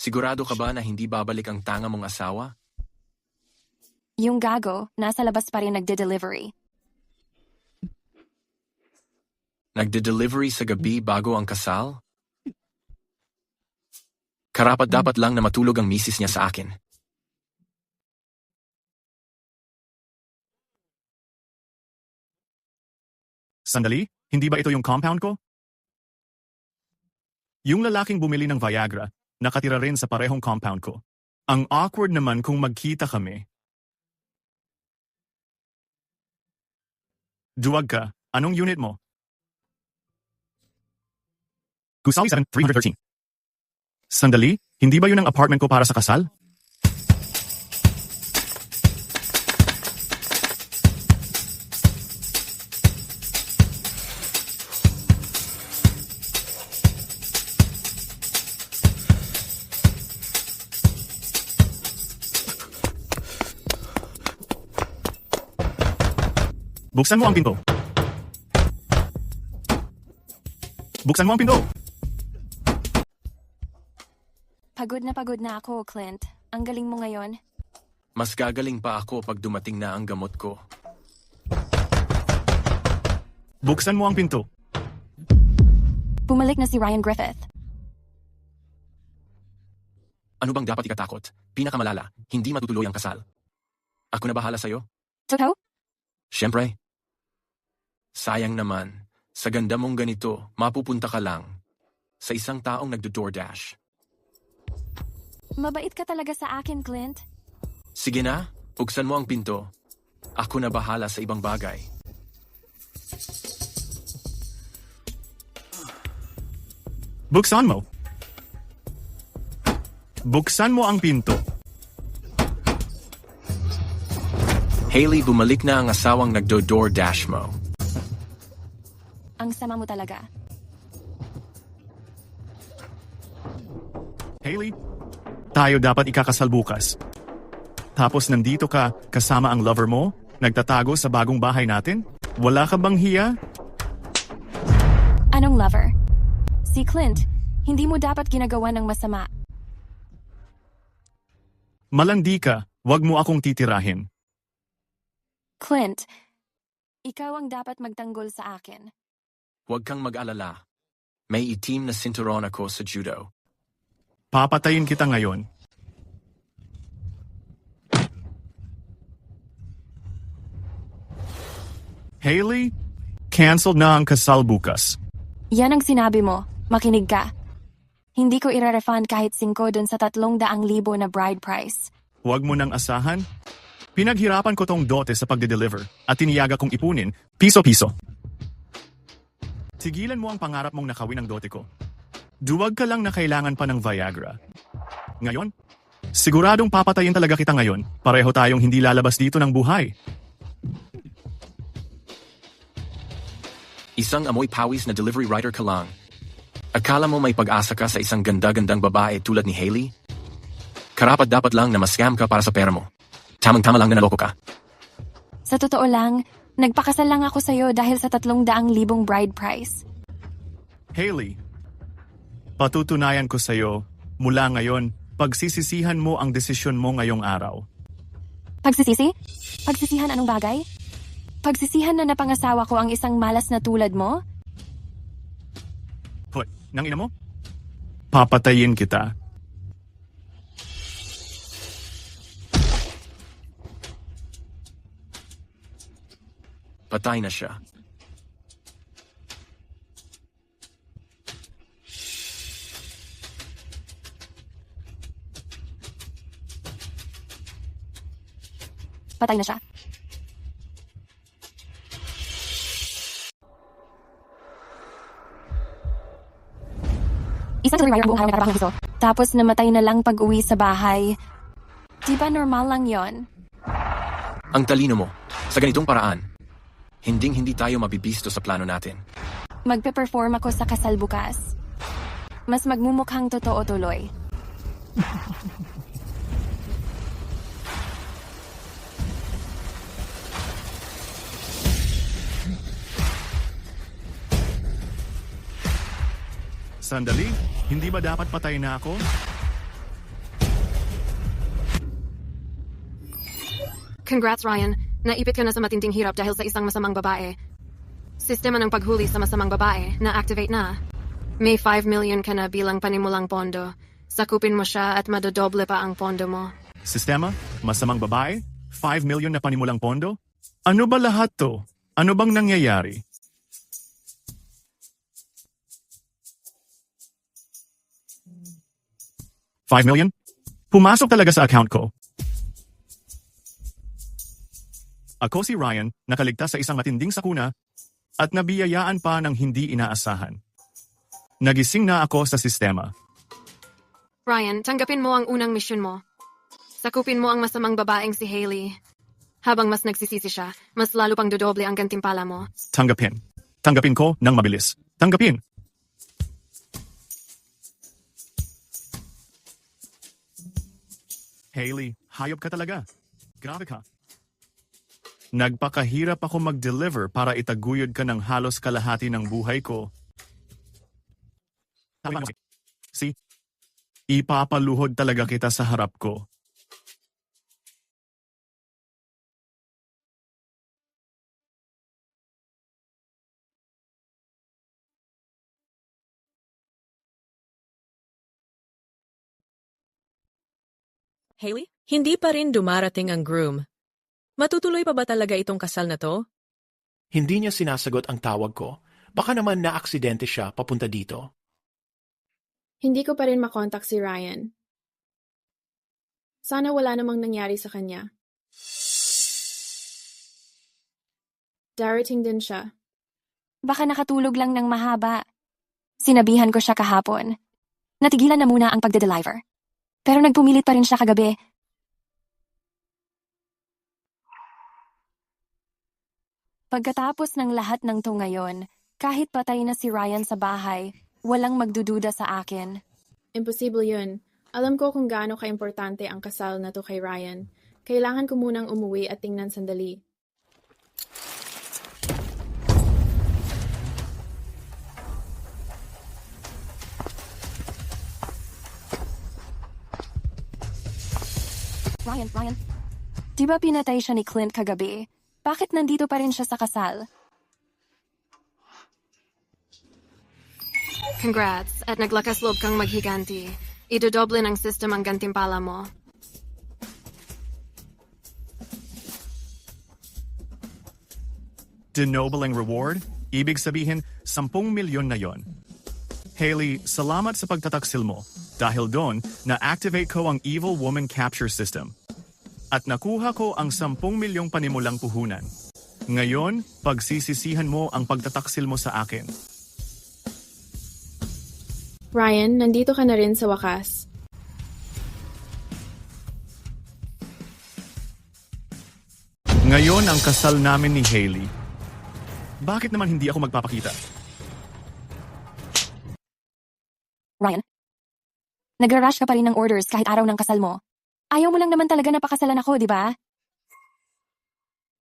Sigurado ka ba na hindi babalik ang tanga mong asawa? Yung gago, nasa labas pa rin nagde-delivery. Nagde-delivery sa gabi bago ang kasal? Karapat-dapat lang na matulog ang misis niya sa akin. Sandali, hindi ba ito yung compound ko? Yung lalaking bumili ng Viagra, nakatira rin sa parehong compound ko. Ang awkward naman kung magkita kami. Duwag ka, anong unit mo? Gusawi 7313. Sandali, hindi ba yun ang apartment ko para sa kasal? Buksan mo ang pinto. Buksan mo ang pinto. Pagod na ako, Clint. Ang galing mo ngayon. Mas gagaling pa ako pag dumating na ang gamot ko. Buksan mo ang pinto. Bumalik na si Ryan Griffith. Ano bang dapat ikatakot? Pinakamalala, hindi matutuloy ang kasal. Ako na bahala sa'yo? Totoo? Siyempre. Sayang naman, sa ganda mong ganito, mapupunta ka lang sa isang taong nagdo-DoorDash. Mabait ka talaga sa akin, Clint. Sige na, buksan mo ang pinto. Ako na bahala sa ibang bagay. Buksan mo. Buksan mo ang pinto. Hailey, bumalik na ang asawang nagdo-DoorDash mo. Ang sama mo talaga. Hailey, tayo dapat ikakasal bukas. Tapos nandito ka kasama ang lover mo, nagtatago sa bagong bahay natin? Wala ka bang hiya? Anong lover? Si Clint, hindi mo dapat ginagawa ng masama. Malandi ka, wag mo akong titirahin. Clint, ikaw ang dapat magtanggol sa akin. Huwag kang mag-alala. May itim na sinturon ako sa judo. Papatayin kita ngayon. Hailey, canceled na ang kasal bukas. Yan ang sinabi mo. Makinig ka. Hindi ko i-refund kahit 5 dun sa 300,000 na bride price. Huwag mo nang asahan. Pinaghirapan ko tong dote sa pagde-deliver at tiniyaga kong ipunin piso-piso. Tigilan mo ang pangarap mong nakawin ang dote ko. Duwag ka lang na kailangan pa ng Viagra. Ngayon, siguradong papatayin talaga kita ngayon. Pareho tayong hindi lalabas dito ng buhay. Isang amoy pawis na delivery rider ka lang. Akala mo may pag-asa ka sa isang ganda-gandang babae tulad ni Hailey? Karapat-dapat lang na ma-scam ka para sa pera mo. Tamang-tama lang na naloko ka. Sa totoo lang, nagpakasal lang ako sa'yo dahil sa 300,000 bride price. Hailey, patutunayan ko sa'yo, mula ngayon, pagsisisihan mo ang desisyon mo ngayong araw. Pagsisisi? Pagsisihan anong bagay? Pagsisihan na napangasawa ko ang isang malas na tulad mo? Hoy, nang ina mo? Papatayin kita. Patay na siya. Patay na siya. Isang delivery rider buong araw nagtatrabaho ng piso. Tapos namatay na lang pag-uwi sa bahay. Di ba normal lang yon? Ang talino mo. Sa ganitong paraan, hinding-hindi tayo mabibisto sa plano natin. Magpe-perform ako sa kasal bukas. Mas magmumukhang totoo tuloy. Sandali, hindi ba dapat patay na ako? Congrats, Ryan. Naipit ka na sa matinding hirap dahil sa isang masamang babae. Sistema ng paghuli sa masamang babae, na-activate na. May 5 million ka na bilang panimulang pondo. Sakupin mo siya at madodoble pa ang pondo mo. Sistema? Masamang babae? 5 million na panimulang pondo? Ano ba lahat to? Ano bang nangyayari? $5 million? Pumasok talaga sa account ko. Ako si Ryan, nakaligtas sa isang matinding sakuna at nabiyayaan pa ng hindi inaasahan. Nagising na ako sa sistema. Ryan, tanggapin mo ang unang misyon mo. Sakupin mo ang masamang babaeng si Hailey. Habang mas nagsisisi siya, mas lalo pang dodoble ang gantimpala mo. Tanggapin. Tanggapin ko ng mabilis. Tanggapin. Hailey, hayop ka talaga. Grabe ka. Nagpakahirap ako mag-deliver para itaguyod ka ng halos kalahati ng buhay ko. Tama na. See? Ipapaluhod talaga kita sa harap ko. Hailey, hindi pa rin dumarating ang groom. Matutuloy pa ba talaga itong kasal na to? Hindi niya sinasagot ang tawag ko. Baka naman na-aksidente siya papunta dito. Hindi ko pa rin makontak si Ryan. Sana wala namang nangyari sa kanya. Darating din siya. Baka nakatulog lang ng mahaba. Sinabihan ko siya kahapon. Natigilan na muna ang pagde-deliver. Pero nagpumilit pa rin siya kagabi. Pagkatapos ng lahat ng to ngayon, kahit patay na si Ryan sa bahay, walang magdududa sa akin. Imposible yun. Alam ko kung gaano kaimportante ang kasal na to kay Ryan. Kailangan ko munang umuwi at tingnan sandali. Ryan. Di ba pinatay siya ni Clint kagabi? Bakit nandito pa rin siya sa kasal? Congrats, at naglakas loob kang maghiganti. Idodoble ng system ang gantimpala mo. Denobling reward? Ibig sabihin, 10 milyon na yon. Hailey, salamat sa pagtataksil mo. Dahil doon, na-activate ko ang Evil Woman Capture System. At nakuha ko ang 10 milyong panimulang puhunan. Ngayon, pagsisisihan mo ang pagtataksil mo sa akin. Ryan, nandito ka na rin sa wakas. Ngayon ang kasal namin ni Hailey. Bakit naman hindi ako magpapakita? Ryan? Nagra-rush ka pa rin ng orders kahit araw ng kasal mo. Ayaw mo lang naman talaga na pakasalan ako, di ba?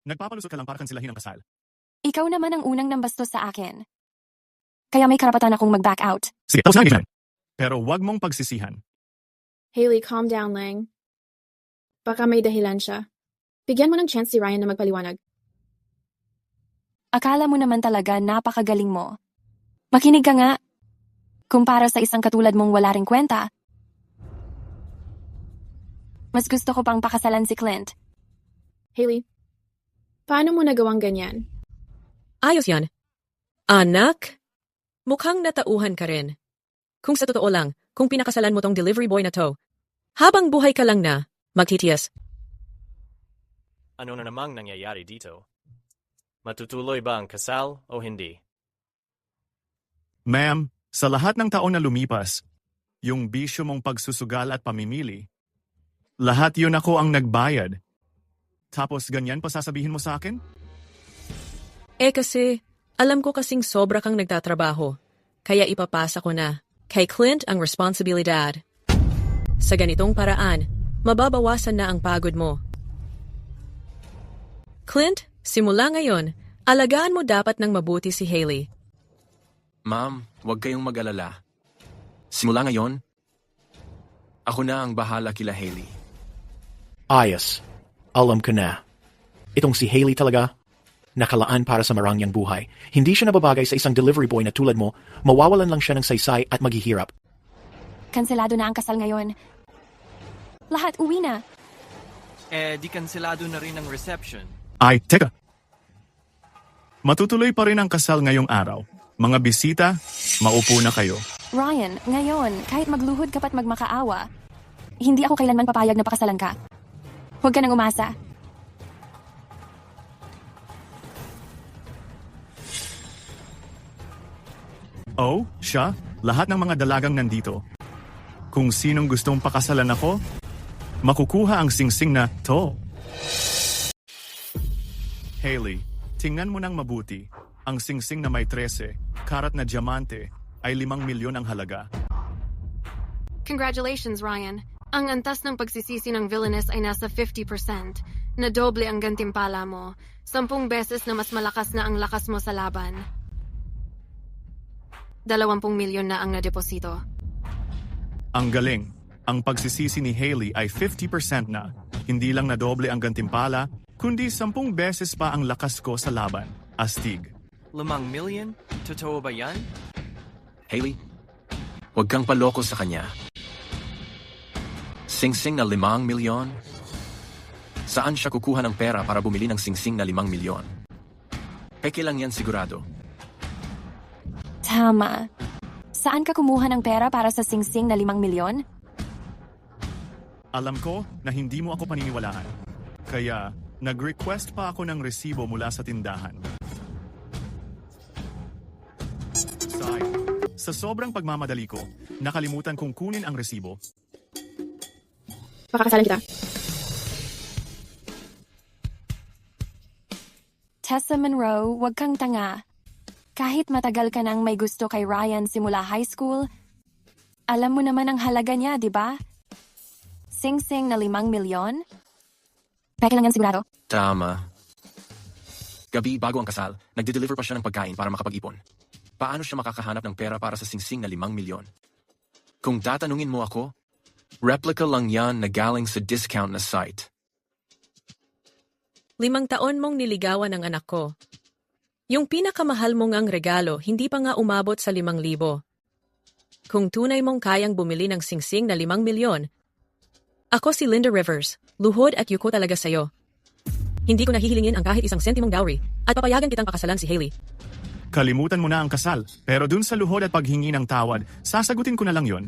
Nagpapalusot ka lang para kansilahin ang kasal. Ikaw naman ang unang nambastos sa akin. Kaya may karapatan akong mag-back out. Sige, tapos na ang plan. Pero wag mong pagsisihan. Hailey, calm down lang. Baka may dahilan siya. Bigyan mo ng chance si Ryan na magpaliwanag. Akala mo naman talaga napakagaling mo. Makinig ka nga. Kumpara sa isang katulad mong wala ring kwenta. Mas gusto ko pang pakasalan si Clint. Hailey, paano mo nagawang ganyan? Ayos yan. Anak, mukhang natauhan ka rin. Kung sa totoo lang, kung pinakasalan mo tong delivery boy na to, habang buhay ka lang na, magtitiyas. Ano na namang nangyayari dito? Matutuloy ba ang kasal o hindi? Ma'am, sa lahat ng taon na lumipas, yung bisyo mong pagsusugal at pamimili, lahat yun ako ang nagbayad. Tapos ganyan pa sasabihin mo sa akin? Kasi, alam ko kasing sobra kang nagtatrabaho, kaya ipapasa ko na kay Clint ang responsibilidad. Sa ganitong paraan, mababawasan na ang pagod mo. Clint, simula ngayon, alagaan mo dapat ng mabuti si Hailey. Ma'am, huwag kayong mag-alala. Simula ngayon, ako na ang bahala kila Hailey. Ayos. Alam ko na. Itong si Hailey talaga, nakalaan para sa marangyang buhay. Hindi siya nababagay sa isang delivery boy na tulad mo, mawawalan lang siya ng saysay at maghihirap. Kanselado na ang kasal ngayon. Lahat uwi na. Di kanselado na rin ang reception. Ay, teka. Matutuloy pa rin ang kasal ngayong araw. Mga bisita, maupo na kayo. Ryan, ngayon, kahit magluhod ka pa't magmakaawa, hindi ako kailanman papayag na pakasalan ka. Huwag ka nang umasa. Oh, siya, lahat ng mga dalagang nandito. Kung sinong gustong pakasalan ako, makukuha ang singsing na to. Hailey, tingnan mo nang mabuti. Ang singsing na may 13, karat na diamante, ay 5 milyon ang halaga. Congratulations, Ryan. Ang antas ng pagsisisi ng villainess ay nasa 50%. Na doble ang gantimpala mo. 10 beses na mas malakas na ang lakas mo sa laban. 20 milyon na ang nadeposito. Ang galing. Ang pagsisisi ni Hailey ay 50% na. Hindi lang na doble ang gantimpala, kundi 10 beses pa ang lakas ko sa laban. Astig. 5 million? Totoo ba yan? Hailey, huwag kang paloko sa kanya. Singsing na 5 milyon? Saan siya kukuha ng pera para bumili ng singsing na 5 milyon? Peke lang yan sigurado. Tama. Saan ka kumuha ng pera para sa singsing na 5 milyon? Alam ko na hindi mo ako paniniwalaan. Kaya, nag-request pa ako ng resibo mula sa tindahan. Sa sobrang pagmamadali ko, nakalimutan kong kunin ang resibo. Pakakasalan kita. Tessa Monroe, wag kang tanga. Kahit matagal ka nang may gusto kay Ryan simula high school, alam mo naman ang halaga niya, di ba? Sing-sing na 5 milyon? Peke lang yan sigurado. Tama. Gabi bago ang kasal, nagde-deliver pa siya ng pagkain para makapag-ipon. Paano siya makakahanap ng pera para sa singsing na 5 milyon? Kung tatanungin mo ako, replica lang yan na galing sa discount na site. 5 taon mong niligawan ang anak ko. Yung pinakamahal mong ang regalo, hindi pa nga umabot sa 5,000. Kung tunay mong kayang bumili ng singsing na 5 milyon, ako si Linda Rivers, luhod at yuko talaga sa'yo. Hindi ko nahihilingin ang kahit isang sentimong dowry at papayagan kitang pakasalan si Hailey. Kalimutan mo na ang kasal, pero dun sa luhod at paghingi ng tawad, sasagutin ko na lang yon.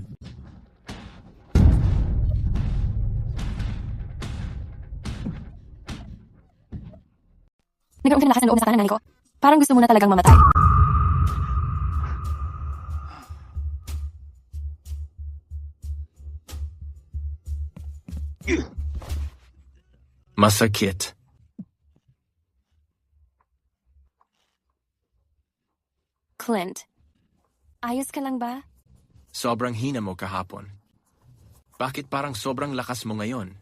Nagkaroon ka ng lakas ng loob na sa tahanan ng nanay ko. Parang gusto mo na talagang mamatay. Masakit. Clint, ayos ka lang ba? Sobrang hina mo kahapon. Bakit parang sobrang lakas mo ngayon?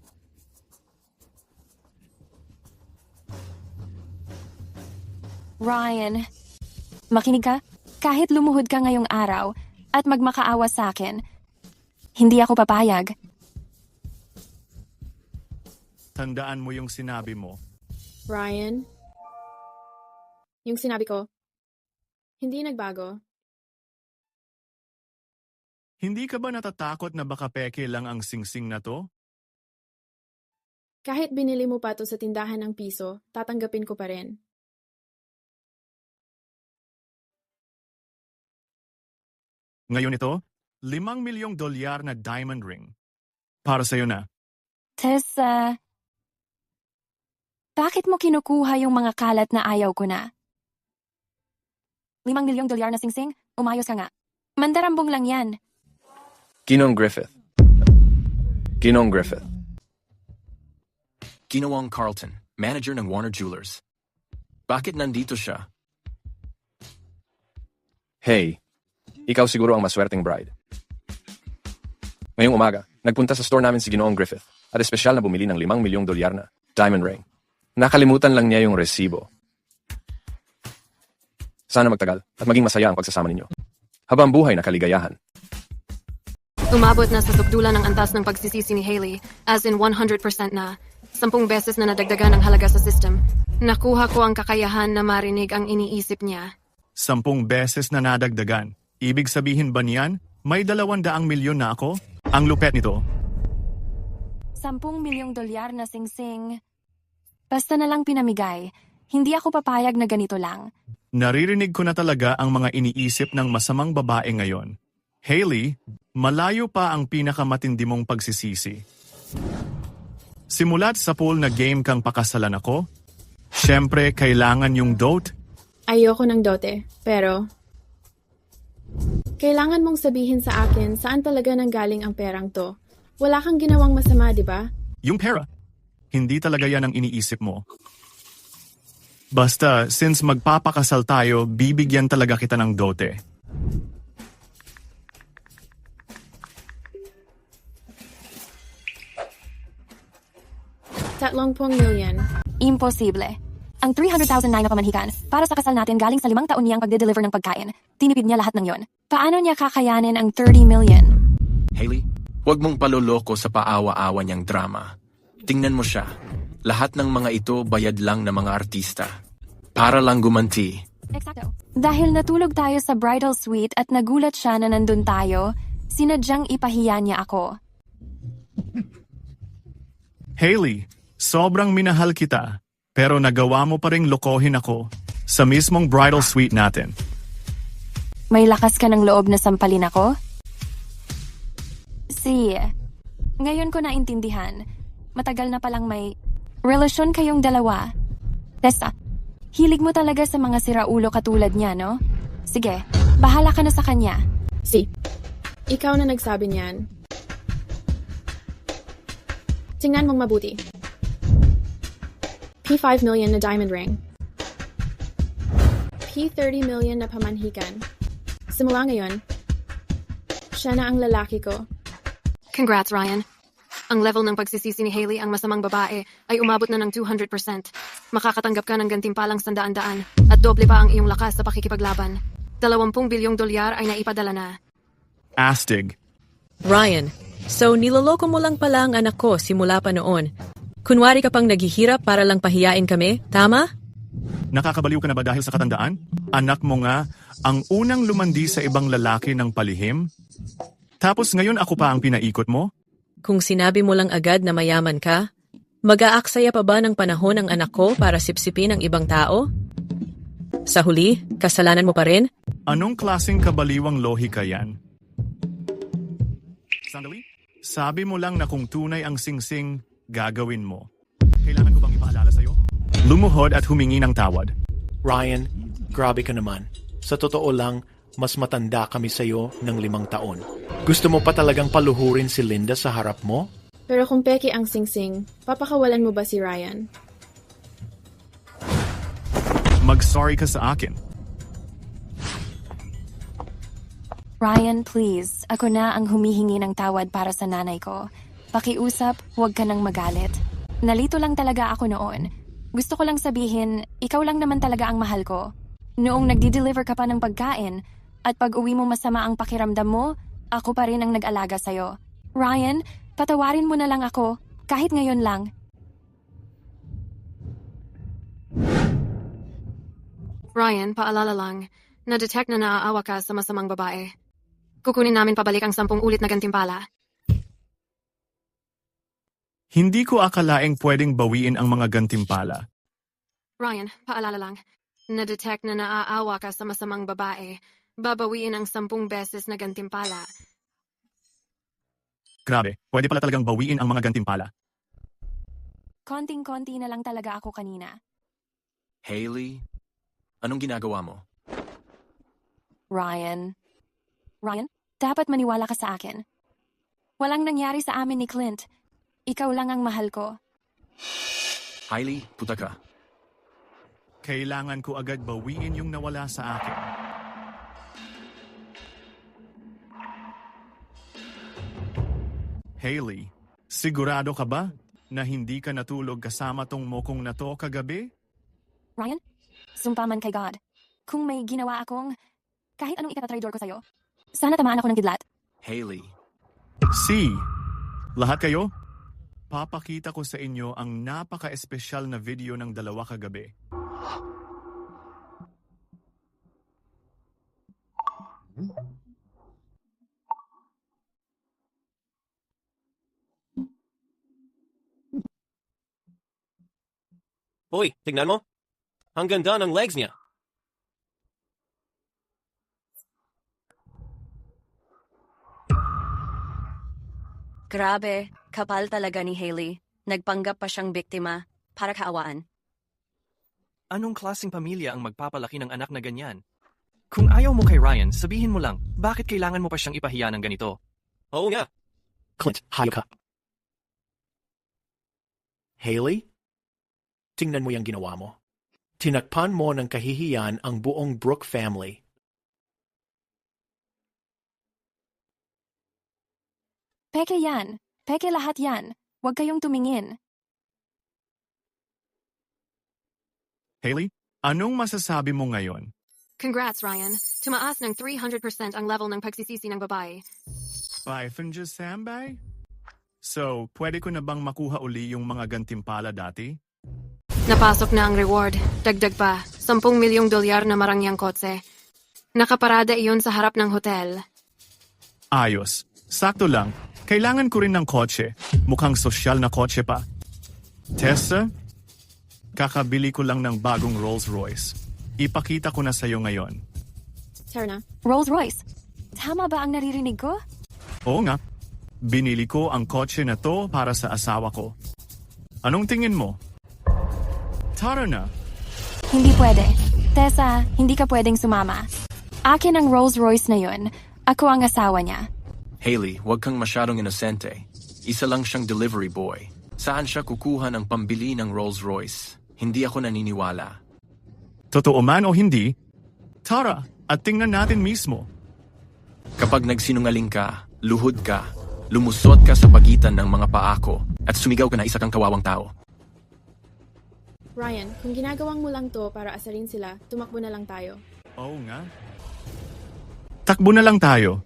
Ryan, makinig ka? Kahit lumuhod ka ngayong araw at magmakaawa sa akin, hindi ako papayag. Tandaan mo yung sinabi mo. Ryan, yung sinabi ko, hindi nagbago. Hindi ka ba natatakot na baka peke lang ang singsing na to? Kahit binili mo pa to sa tindahan ng piso, tatanggapin ko pa rin. Ngayon ito, $5 milyong na diamond ring. Para sa'yo na. Tessa, bakit mo kinukuha yung mga kalat na ayaw ko na? $5 milyong na singsing? Umayos ka nga. Mandarambong lang yan. Ginong Griffith. Ginong Griffith. Ginawang Carlton, manager ng Warner Jewelers. Bakit nandito siya? Hey, ikaw siguro ang maswerteng bride. Ngayong umaga, nagpunta sa store namin si Ginoong Griffith at espesyal na bumili ng $5 milyong na diamond ring. Nakalimutan lang niya yung resibo. Sana magtagal at maging masaya ang pagsasama ninyo. Habang buhay na kaligayahan. Umabot na sa sukdulan ng antas ng pagsisisi ni Hailey, as in 100% na. 10 beses na nadagdagan ang halaga sa system. Nakuha ko ang kakayahan na marinig ang iniisip niya. 10 beses na nadagdagan. Ibig sabihin ba niyan, may 200 milyon na ako? Ang lupet nito. 10 milyong dolyar na singsing. Basta na lang pinamigay. Hindi ako papayag na ganito lang. Naririnig ko na talaga ang mga iniisip ng masamang babae ngayon. Hailey, malayo pa ang pinakamatindi mong pagsisisi. Simulat sa pool na game kang pakasalan ako, syempre kailangan yung dote. Ayoko ng dote, pero kailangan mong sabihin sa akin saan talaga nanggaling ang perang to. Wala kang ginawang masama, di ba? Yung pera, hindi talaga yan ang iniisip mo. Basta, since magpapakasal tayo, bibigyan talaga kita ng dote. $30 million. Imposible. Ang 300,000 na pamanhikan para sa kasal natin galing sa 5 taon niyang pagde-deliver ng pagkain. Tinipid niya lahat ng yon. Paano niya kakayanin ang 30 million? Hailey, huwag mong paloloko sa paawa-awa niyang drama. Tingnan mo siya. Lahat ng mga ito bayad lang ng mga artista. Para lang gumanti. Eksakto. Dahil natulog tayo sa bridal suite at nagulat siya na nandun tayo, sinadyang ipahiya niya ako. Hailey, sobrang minahal kita, pero nagawa mo pa ring lokohin ako sa mismong bridal suite natin. May lakas ka ng loob na sampalin ako? Ngayon ko naintindihan. Matagal na palang may relasyon kayong dalawa. Tessa, hilig mo talaga sa mga siraulo katulad niya, no? Sige, bahala ka na sa kanya. Ikaw na nagsabi niyan. Tingnan mong mabuti. P5 million na diamond ring. P30 million na pamanhikan. Simula ngayon, siya na ang lalaki ko. Congrats, Ryan. Ang level ng pagsisisi ni Hailey ang masamang babae ay umabot na ng 200%. Makakatanggap ka ng gantimpalang $100 at doble pa ang iyong lakas sa pakikipaglaban. 20 bilyong dolyar ay naipadala na. Astig. Ryan, so niloloko mo lang pala ang anak ko simula pa noon. Kunwari ka pang naghihirap para lang pahiyain kami, tama? Nakakabaliw ka na ba dahil sa katandaan? Anak mo nga, ang unang lumandi sa ibang lalaki ng palihim? Tapos ngayon ako pa ang pinaikot mo? Kung sinabi mo lang agad na mayaman ka, mag-aaksaya pa ba ng panahon ang anak ko para sipsipin ang ibang tao? Sa huli, kasalanan mo pa rin? Anong klaseng kabaliwang lohika yan? Sandali, sabi mo lang na kung tunay ang singsing, gagawin mo. Kailangan ko bang ipaalala sa'yo? Lumuhod at humingi ng tawad. Ryan, grabe ka naman. Sa totoo lang, mas matanda kami sa'yo ng 5 taon. Gusto mo pa talagang paluhurin si Linda sa harap mo? Pero kung peki ang singsing, papakawalan mo ba si Ryan? Mag-sorry ka sa akin. Ryan, please. Ako na ang humihingi ng tawad para sa nanay ko. Pakiusap, huwag ka nang magalit. Nalito lang talaga ako noon. Gusto ko lang sabihin, ikaw lang naman talaga ang mahal ko. Noong nagdi-deliver ka pa ng pagkain, at pag uwi mo masama ang pakiramdam mo, ako pa rin ang nag-alaga sa'yo. Ryan, patawarin mo na lang ako, kahit ngayon lang. Ryan, paalala lang, na-detect na naaawa ka sa masamang babae. Kukunin namin pabalik ang 10 ulit na gantimpala. Hindi ko akalaing pwedeng bawiin ang mga gantimpala. Ryan, paalala lang, na-detect na naaawa ka sa masamang babae. Babawiin ang 10 beses na gantimpala. Grabe, pwede pala talagang bawiin ang mga gantimpala. Konting-konti na lang talaga ako kanina. Hailey, anong ginagawa mo? Ryan, dapat maniwala ka sa akin. Walang nangyari sa amin ni Clint. Ikaw lang ang mahal ko. Hailey, puta ka. Kailangan ko agad bawiin yung nawala sa akin. Hailey, sigurado ka ba na hindi ka natulog kasama tong mokong na to kagabi? Ryan, sumpa man kay God. Kung may ginawa akong kahit anong ikatatraidor ko sa'yo, sana tamaan ako ng kidlat. Hailey, Lahat kayo? Ipapakita ko sa inyo ang napaka-espesyal na video ng dalawa kagabi. Hoy, tignan mo. Ang ganda ng legs niya. Grabe, kapal talaga ni Hailey. Nagpanggap pa siyang biktima para kaawaan. Anong klaseng pamilya ang magpapalaki ng anak na ganyan? Kung ayaw mo kay Ryan, sabihin mo lang, bakit kailangan mo pa siyang ipahiya ng ganito? Oo nga. Clint, hayop ka. Hailey? Tingnan mo yung ginawa mo. Tinakpan mo ng kahihiyan ang buong Brooke family. Peke yan. Peke lahat yan. Huwag kayong tumingin. Hailey, anong masasabi mo ngayon? Congrats, Ryan. Tumaas ng 300% ang level ng pagsisisi ng babae. Sambay? So, pwede ko na bang makuha uli yung mga gantimpala dati? Napasok na ang reward. Dagdag pa, 10 milyong dolyar na marangyang kotse. Nakaparada iyon sa harap ng hotel. Ayos. Sakto lang. Kailangan ko rin ng kotse. Mukhang sosyal na kotse pa. Tessa, kakabili ko lang ng bagong Rolls Royce. Ipakita ko na sa'yo ngayon. Tara na. Rolls Royce. Tama ba ang naririnig ko? Oo nga. Binili ko ang kotse na to para sa asawa ko. Anong tingin mo? Tara na. Hindi pwede. Tessa, hindi ka pwedeng sumama. Akin ang Rolls Royce na yun. Ako ang asawa niya. Hailey, huwag kang masyadong inosente. Isa lang siyang delivery boy. Saan siya kukuha ng pambili ng Rolls Royce? Hindi ako naniniwala. Totoo man o hindi, tara at tingnan natin mismo. Kapag nagsinungaling ka, luhod ka, lumusot ka sa pagitan ng mga paa ko, at sumigaw ka na isa kang kawawang tao. Ryan, kung ginagawang mo lang to para asarin sila, tumakbo na lang tayo. Oo nga. Takbo na lang tayo.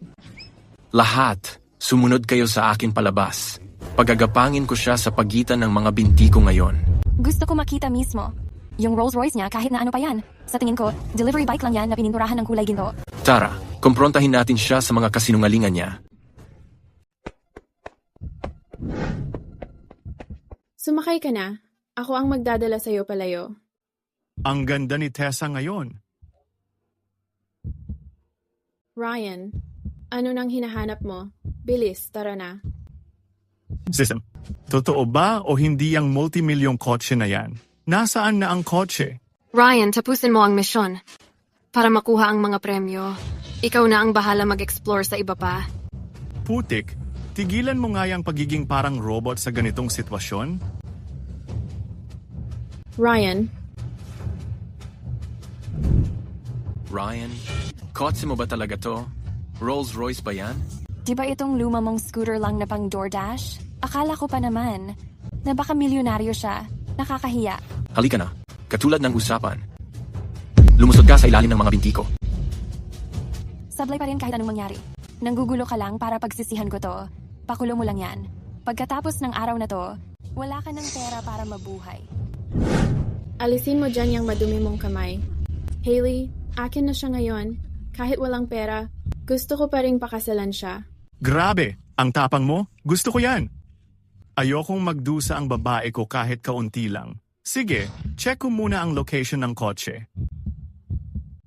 Lahat, sumunod kayo sa akin palabas. Pagagapangin ko siya sa pagitan ng mga binti ko ngayon. Gusto ko makita mismo. Yung Rolls Royce niya kahit na ano pa yan. Sa tingin ko, delivery bike lang yan na pininturahan ng kulay ginto. Tara, kumprontahin natin siya sa mga kasinungalingan niya. Sumakay ka na. Ako ang magdadala sa'yo palayo. Ang ganda ni Tessa ngayon. Ryan, ano nang hinahanap mo? Bilis, tara na. System, totoo ba o hindi ang multimilyong kotse na yan? Nasaan na ang kotse? Ryan, tapusin mo ang misyon. Para makuha ang mga premyo, ikaw na ang bahala mag-explore sa iba pa. Putik, tigilan mo nga yung pagiging parang robot sa ganitong sitwasyon. Ryan, kotse mo ba talaga to? Rolls Royce ba yan? Di ba itong luma mong scooter lang na pang DoorDash? Akala ko pa naman na baka milyonaryo siya. Nakakahiya. Halika na. Katulad ng usapan. Lumusod ka sa ilalim ng mga binti ko. Sablay pa rin kahit anong mangyari. Nanggugulo ka lang para pagsisihan ko to. Pakulo mo lang yan. Pagkatapos ng araw na to, wala ka ng pera para mabuhay. alisin mo dyan yung madumi mong kamay. Hailey, akin na siya ngayon. Kahit walang pera, gusto ko pa rin pakasalan siya. Grabe! Ang tapang mo? Gusto ko yan! Ayokong magdusa ang babae ko kahit kaunti lang. Sige, check ko muna ang location ng kotse.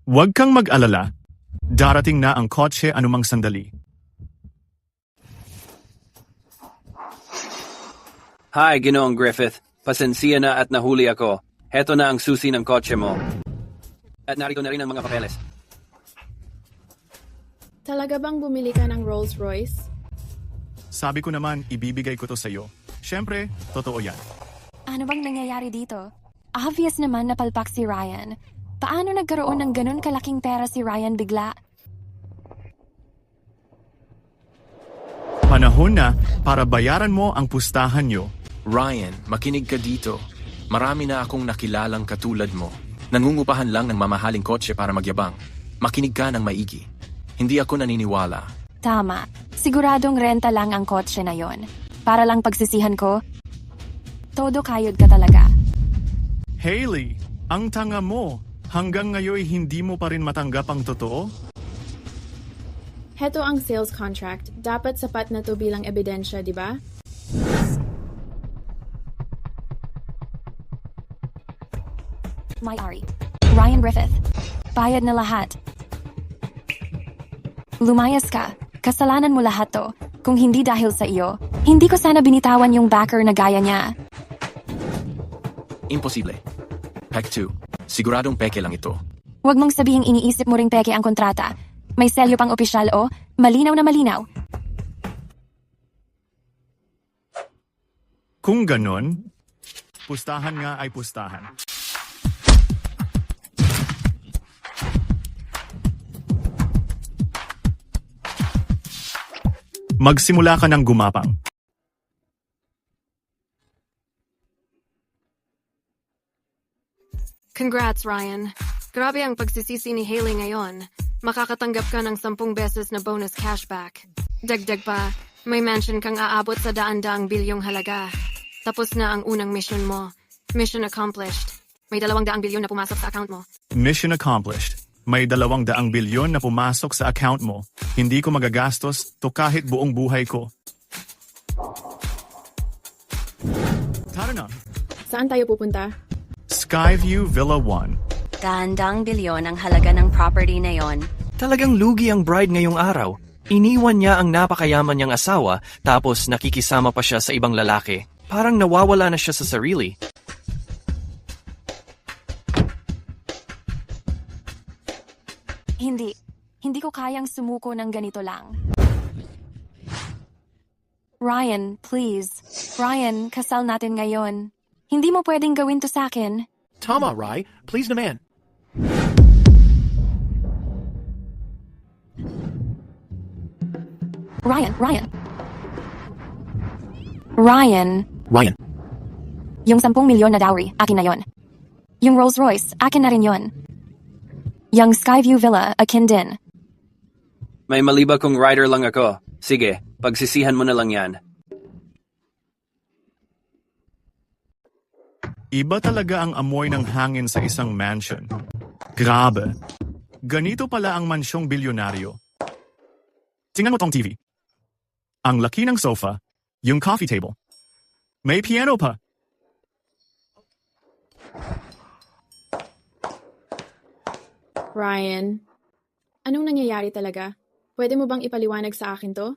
Huwag kang mag-alala. Darating na ang kotse anumang sandali. Hi, Ginoong Griffith. Pasensya na at nahuli ako. Heto na ang susi ng kotse mo. At narito na rin ang mga papeles. Talaga bang bumili ka ng Rolls Royce? Sabi ko naman, ibibigay ko to sa'yo. Siyempre, totoo yan. Ano bang nangyayari dito? Obvious naman na palpak si Ryan. Paano nagkaroon ng ganun kalaking pera si Ryan bigla? Panahon na para bayaran mo ang pustahan nyo. Ryan, makinig ka dito. Marami na akong nakilalang katulad mo. Nangungupahan lang ng mamahaling kotse para magyabang. Makinig ka ng maigi. Hindi ako naniniwala. Tama. Siguradong renta lang ang kotse na yon. Para lang pagsisihan ko, Todo kayod ka talaga. Hailey, ang tanga mo. Hanggang ngayon hindi mo pa rin matanggap ang totoo? Heto ang sales contract. Dapat sapat na to bilang ebidensya, di ba? May-ari. Ryan Griffith. Bayad na lahat. Lumayas ka. Kasalanan mo lahat to. Kung hindi dahil sa iyo, hindi ko sana binitawan yung backer na gaya niya. Imposible. Pek 2. Siguradong peke lang ito. Huwag mong sabihing iniisip mo ring peke ang kontrata. May selyo pang opisyal o, malinaw na malinaw. Kung ganon, pustahan nga ay pustahan. Magsimula ka ng gumapang. Congrats, Ryan. Grabe ang pagsisisi ni Hailey ngayon. Makakatanggap ka ng 10 beses na bonus cashback. Dagdag pa, may mansion kang aabot sa daan-daang bilyong halaga. Tapos na ang unang mission mo. Mission accomplished. May 200 bilyon na pumasok sa account mo. Mission accomplished. May 200 bilyon na pumasok sa account mo. Hindi ko magagastos to kahit buong buhay ko. Tara na. Saan tayo pupunta? Skyview Villa 1. Daandang bilyon ang halaga ng property na yon. Talagang lugi ang bride ngayong araw. Iniwan niya ang napakayaman niyang asawa tapos nakikisama pa siya sa ibang lalaki. Parang nawawala na siya sa sarili. Hindi. Hindi ko kayang sumuko ng ganito lang. Ryan, please. Ryan, kasal natin ngayon. Hindi mo pwedeng gawin to sa akin. Tama, Rai. Please naman. Ryan. Ryan, yung 10 milyon na dowry, akin na yon. Yung Rolls Royce, akin na rin yon. Yung Skyview Villa, akin din. May mali ba kung rider lang ako? Sige, pagsisihan mo na lang yan. Iba talaga ang amoy ng hangin sa isang mansion. Grabe. Ganito pala ang mansyong bilyonaryo. Tingnan mo tong TV. Ang laki ng sofa, yung coffee table. May piano pa. Ryan, anong nangyayari talaga? Pwede mo bang ipaliwanag sa akin to?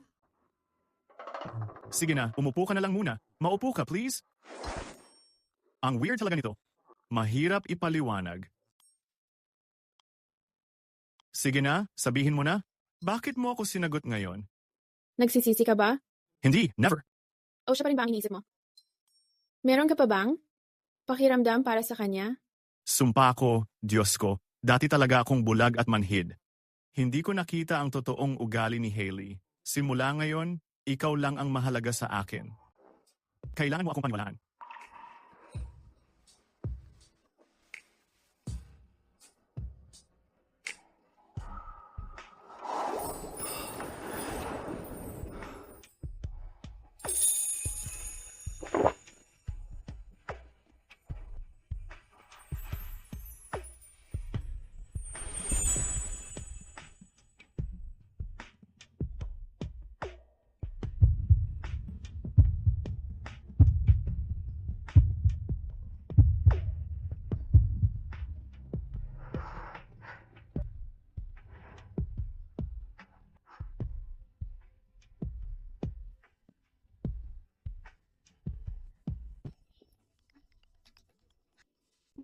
Sige na, umupo ka na lang muna. Maupo ka, please. Ang weird talaga nito. Mahirap ipaliwanag. Sige na, sabihin mo na. Bakit mo ako sinagot ngayon? Nagsisisi ka ba? Hindi, never. O siya pa rin ba ang iniisip mo? Meron ka pa bang pakiramdam para sa kanya? Sumpa ko, Diyos ko, dati talaga akong bulag at manhid. Hindi ko nakita ang totoong ugali ni Hailey. Simula ngayon, ikaw lang ang mahalaga sa akin. Kailangan mo akong paniwalaan.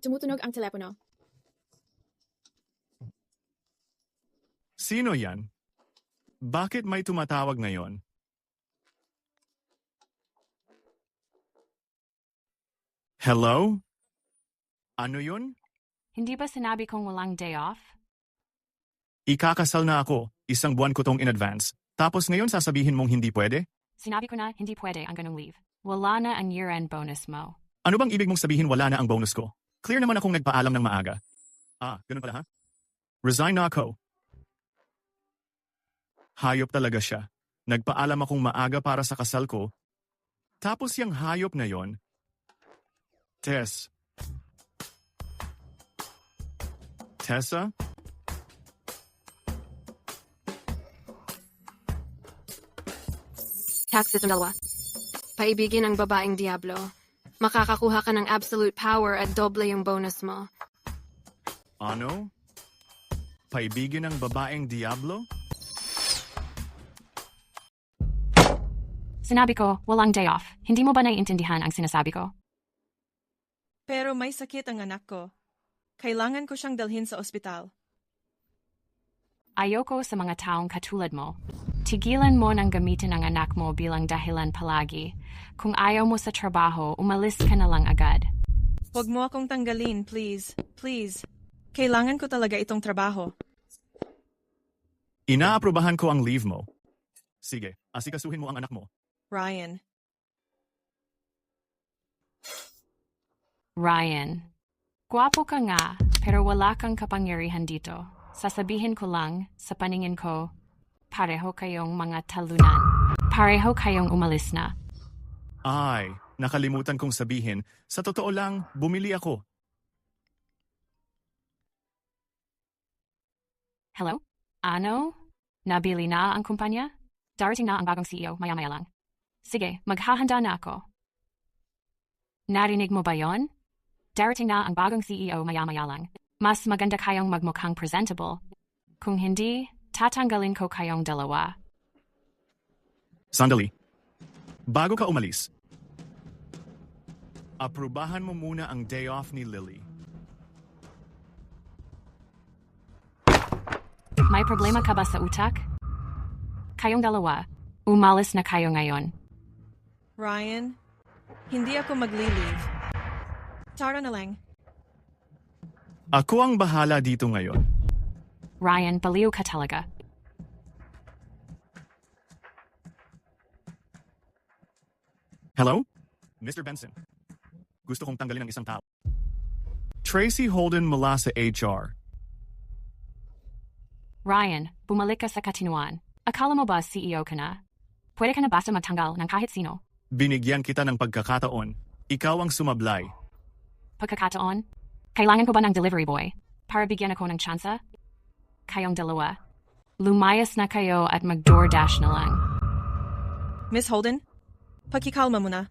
Tumutunog ang telepono. Sino yan? Bakit may tumatawag ngayon? Hello? Ano yun? Hindi ba sinabi kong walang day off? Ikakasal na ako. 1 buwan ko tong in advance. Tapos ngayon sasabihin mong hindi pwede? Sinabi ko na hindi pwede ang ganung leave. Wala na ang year-end bonus mo. Ano bang ibig mong sabihin wala na ang bonus ko? Clear naman akong nagpaalam ng maaga. Ganun pala ha? Resign na ako. Hayop talaga siya. Nagpaalam akong maaga para sa kasal ko. Tapos yung hayop na yon, Tessa? Tax system dalawa. Paibigin ang babaeng Diablo. Makakakuha ka ng absolute power at doble yung bonus mo. Ano? Paibigin ng babaeng Diablo? Sinabi ko, walang day off. Hindi mo ba naiintindihan ang sinasabi ko? Pero may sakit ang anak ko. Kailangan ko siyang dalhin sa ospital. Ayoko sa mga taong katulad mo. Tigilan mo nang gamitin ang anak mo bilang dahilan palagi. Kung ayaw mo sa trabaho, umalis ka na lang agad. Huwag mo akong tanggalin, please. Please. Kailangan ko talaga itong trabaho. Inaaprubahan ko ang leave mo. Sige, asikasuhin mo ang anak mo. Ryan, gwapo ka nga, pero wala kang kapangyarihan dito. Sasabihin ko lang, sa paningin ko, pareho kayong mga talunan. Pareho kayong umalis na. Ay, nakalimutan kong sabihin, sa totoo lang, bumili ako. Hello? Ano? Nabili na ang kumpanya? Darating na ang bagong CEO, maya-maya lang. Sige, maghahanda na ako. Narinig mo ba yon? Darating na ang bagong CEO, maya-maya lang. Mas maganda kayong magmukhang presentable. Kung hindi, tatanggalin ko kayong dalawa. Sandali. Bago ka umalis, aprubahan mo muna ang day off ni Lily. May problema ka ba sa utak? Kayong dalawa, umalis na kayo ngayon. Ryan, hindi ako magli-leave. Tara na lang. Ako ang bahala dito ngayon. Ryan, baliw ka talaga. Hello? Mr. Benson. Gusto kong tanggalin ang isang tao. Tracy Holden mula sa HR. Ryan, bumalik ka sa katinuan. Akala mo ba CEO ka na? Pwede ka na basta magtanggal ng kahit sino. Binigyan kita ng pagkakataon. Ikaw ang sumablay. Pagkakataon? Kailangan ko ba ng delivery boy? Para bigyan ako ng tsansa? Kayong dalawa. Lumayas na kayo at mag-DoorDash na lang. Miss Holden, pakikalma muna.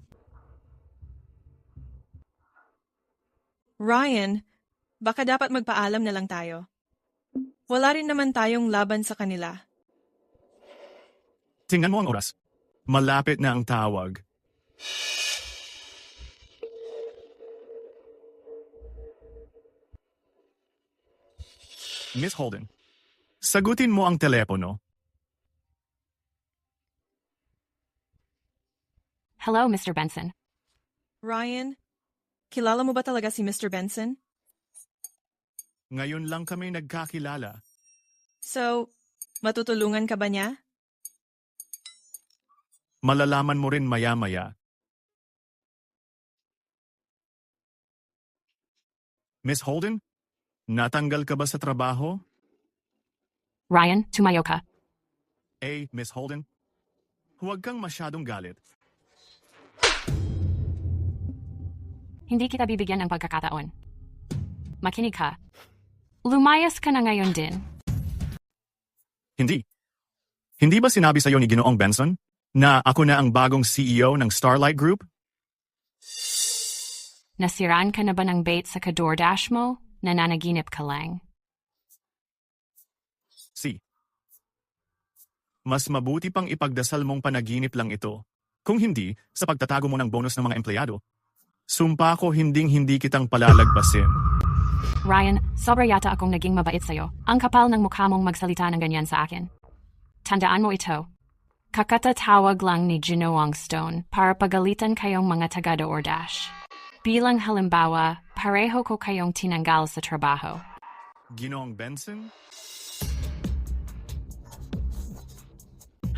Ryan, baka dapat magpaalam na lang tayo. Wala rin naman tayong laban sa kanila. Tingnan mo ang oras. Malapit na ang tawag. Miss Holden, sagutin mo ang telepono. Hello, Mr. Benson. Ryan, kilala mo ba talaga si Mr. Benson? Ngayon lang kami nagkakilala. So, matutulungan ka ba niya? Malalaman mo rin maya-maya. Miss Holden, natanggal ka ba sa trabaho? Ryan, tumayo ka. Miss Holden, huwag kang masyadong galit. Hindi kita bibigyan ng pagkakataon. Makinig ka. Lumayas ka na ngayon din. Hindi. Hindi ba sinabi sa'yo ni Ginoong Benson na ako na ang bagong CEO ng Starlight Group? Nasiraan ka na ba ng bait sa ka-DoorDash mo? Nananaginip ka lang. Mas mabuti pang ipagdasal mong panaginip lang ito. Kung hindi, sa pagtatago mo ng bonus ng mga empleyado. Sumpa ko hinding-hindi kitang palalagpasin. Ryan, sobra yata akong naging mabait sa'yo. Ang kapal ng mukha mong magsalita ng ganyan sa akin. Tandaan mo ito. Kakatatawag lang ni Ginoong Stone para pagalitan kayong mga taga-DoorDash. Bilang halimbawa, pareho ko kayong tinanggal sa trabaho. Ginoong Benson?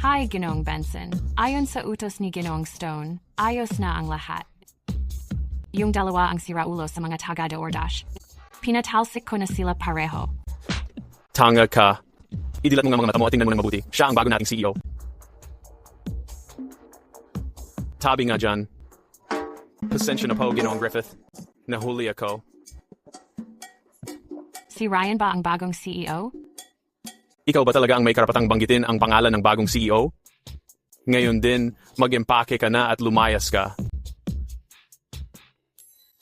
Hi, Ginoong Benson. Ayon sa utos ni Ginoong Stone, ayos na ang lahat. Yung dalawa ang siraulo sa mga taga-DoorDash. Pinatalsik ko na sila pareho. Tanga ka. Idilat mo nga mga mata mo at tingnan mo ng mabuti. Siya ang bago nating CEO. Tabi nga dyan. Pasensya na po, Ginoong Griffith. Nahuli ako. Si Ryan ba ang bagong CEO? Ikaw ba talaga ang may karapatang banggitin ang pangalan ng bagong CEO? Ngayon din, mag-empake ka na at lumayas ka.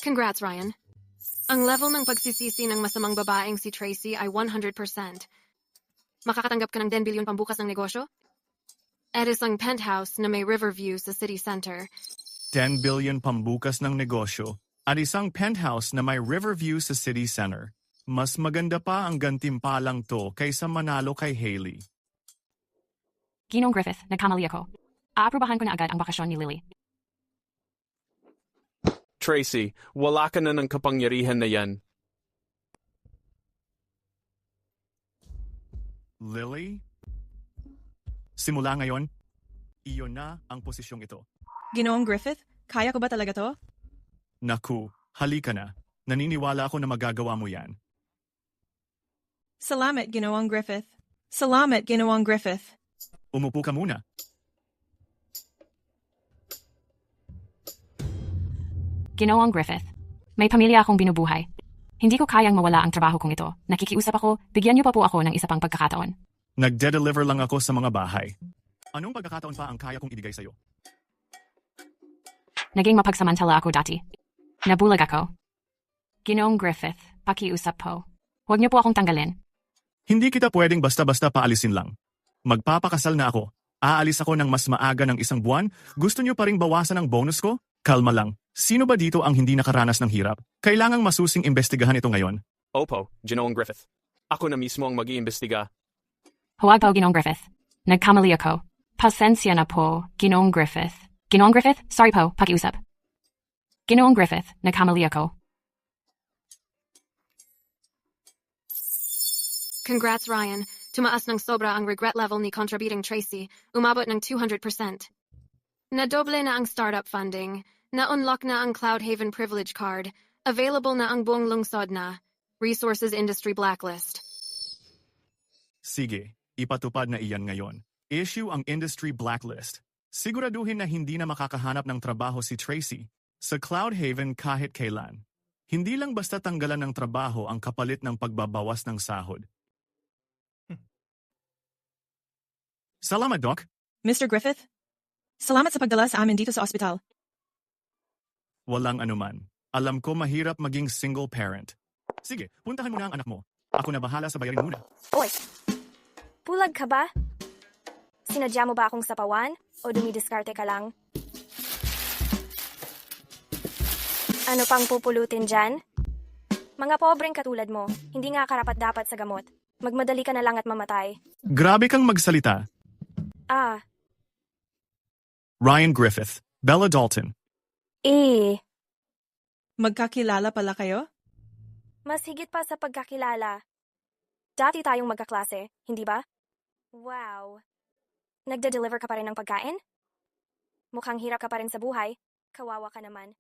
Congrats, Ryan. Ang level ng pagsisisi ng masamang babaeng si Tracy ay 100%. Makakatanggap ka ng 10 bilyon pambukas ng negosyo? At isang penthouse na may river view sa city center. 10 billion pambukas ng negosyo at isang penthouse na may river view sa city center. Mas maganda pa ang gantimpalang to kaysa manalo kay Hailey. Ginoong Griffith, nagkamali ako. Aaprubahan ko na agad ang bakasyon ni Lily. Tracy, wala ka na ng kapangyarihan na yan. Lily? Simula ngayon, iyon na ang posisyong ito. Ginoong Griffith, kaya ko ba talaga to? Naku, halika na. Naniniwala ako na magagawa mo yan. Salamat, Ginoong Griffith. Salamat, Ginoong Griffith. Umupo ka muna. Ginoong Griffith, may pamilya akong binubuhay. Hindi ko kayang mawala ang trabaho kong ito. Nakikiusap ako, bigyan niyo pa po ako ng isa pang pagkakataon. Nagde-deliver lang ako sa mga bahay. Anong pagkakataon pa ang kaya kong ibigay sa'yo? Naging mapagsamantala ako dati. Nabulag ako. Ginoong Griffith, pakiusap po. Huwag niyo po akong tanggalin. Hindi kita pwedeng basta-basta paalisin lang. Magpapakasal na ako. Aalis ako ng mas maaga ng isang buwan. Gusto niyo pa ring bawasan ang bonus ko? Kalma lang. Sino ba dito ang hindi nakaranas ng hirap? Kailangang masusing imbestigahan ito ngayon. Opo, Ginoong Griffith. Ako na mismo ang mag-iimbestiga. Huwag po, Ginoong Griffith. Nagkamali ako. Pasensya na po, Ginoong Griffith. Ginoong Griffith, sorry po, pakiusap. Ginoong Griffith, nagkamali ako. Congrats, Ryan. Tumaas ng sobra ang regret level ni kontrabiding Tracy. Umabot ng 200%. Nadoble na ang startup funding. Na-unlock na ang Cloud Haven Privilege Card. Available na ang buong lungsod na. Resources Industry Blacklist. Sige, ipatupad na iyan ngayon. Issue ang Industry Blacklist. Siguraduhin na hindi na makakahanap ng trabaho si Tracy sa Cloud Haven kahit kailan. Hindi lang basta tanggalan ng trabaho ang kapalit ng pagbabawas ng sahod. Salamat, Doc. Mr. Griffith, salamat sa pagdala sa amin dito sa ospital. Walang anuman. Alam ko mahirap maging single parent. Sige, puntahan mo na ang anak mo. Ako na bahala sa bayarin muna. Oy, pulag ka ba? Sinadya mo ba akong sapawan o dumidiskarte ka lang? Ano pang pupulutin dyan? Mga pobreng katulad mo, hindi nga karapat-dapat sa gamot. Magmadali ka na lang at mamatay. Grabe kang magsalita. Ah, Ryan Griffith, Bella Dalton. Magkakilala pala kayo? Mas higit pa sa pagkakilala. Dati tayong magkaklase, hindi ba? Wow. Nagde-deliver ka pa rin ng pagkain? Mukhang hirap ka pa rin sa buhay. Kawawa ka naman.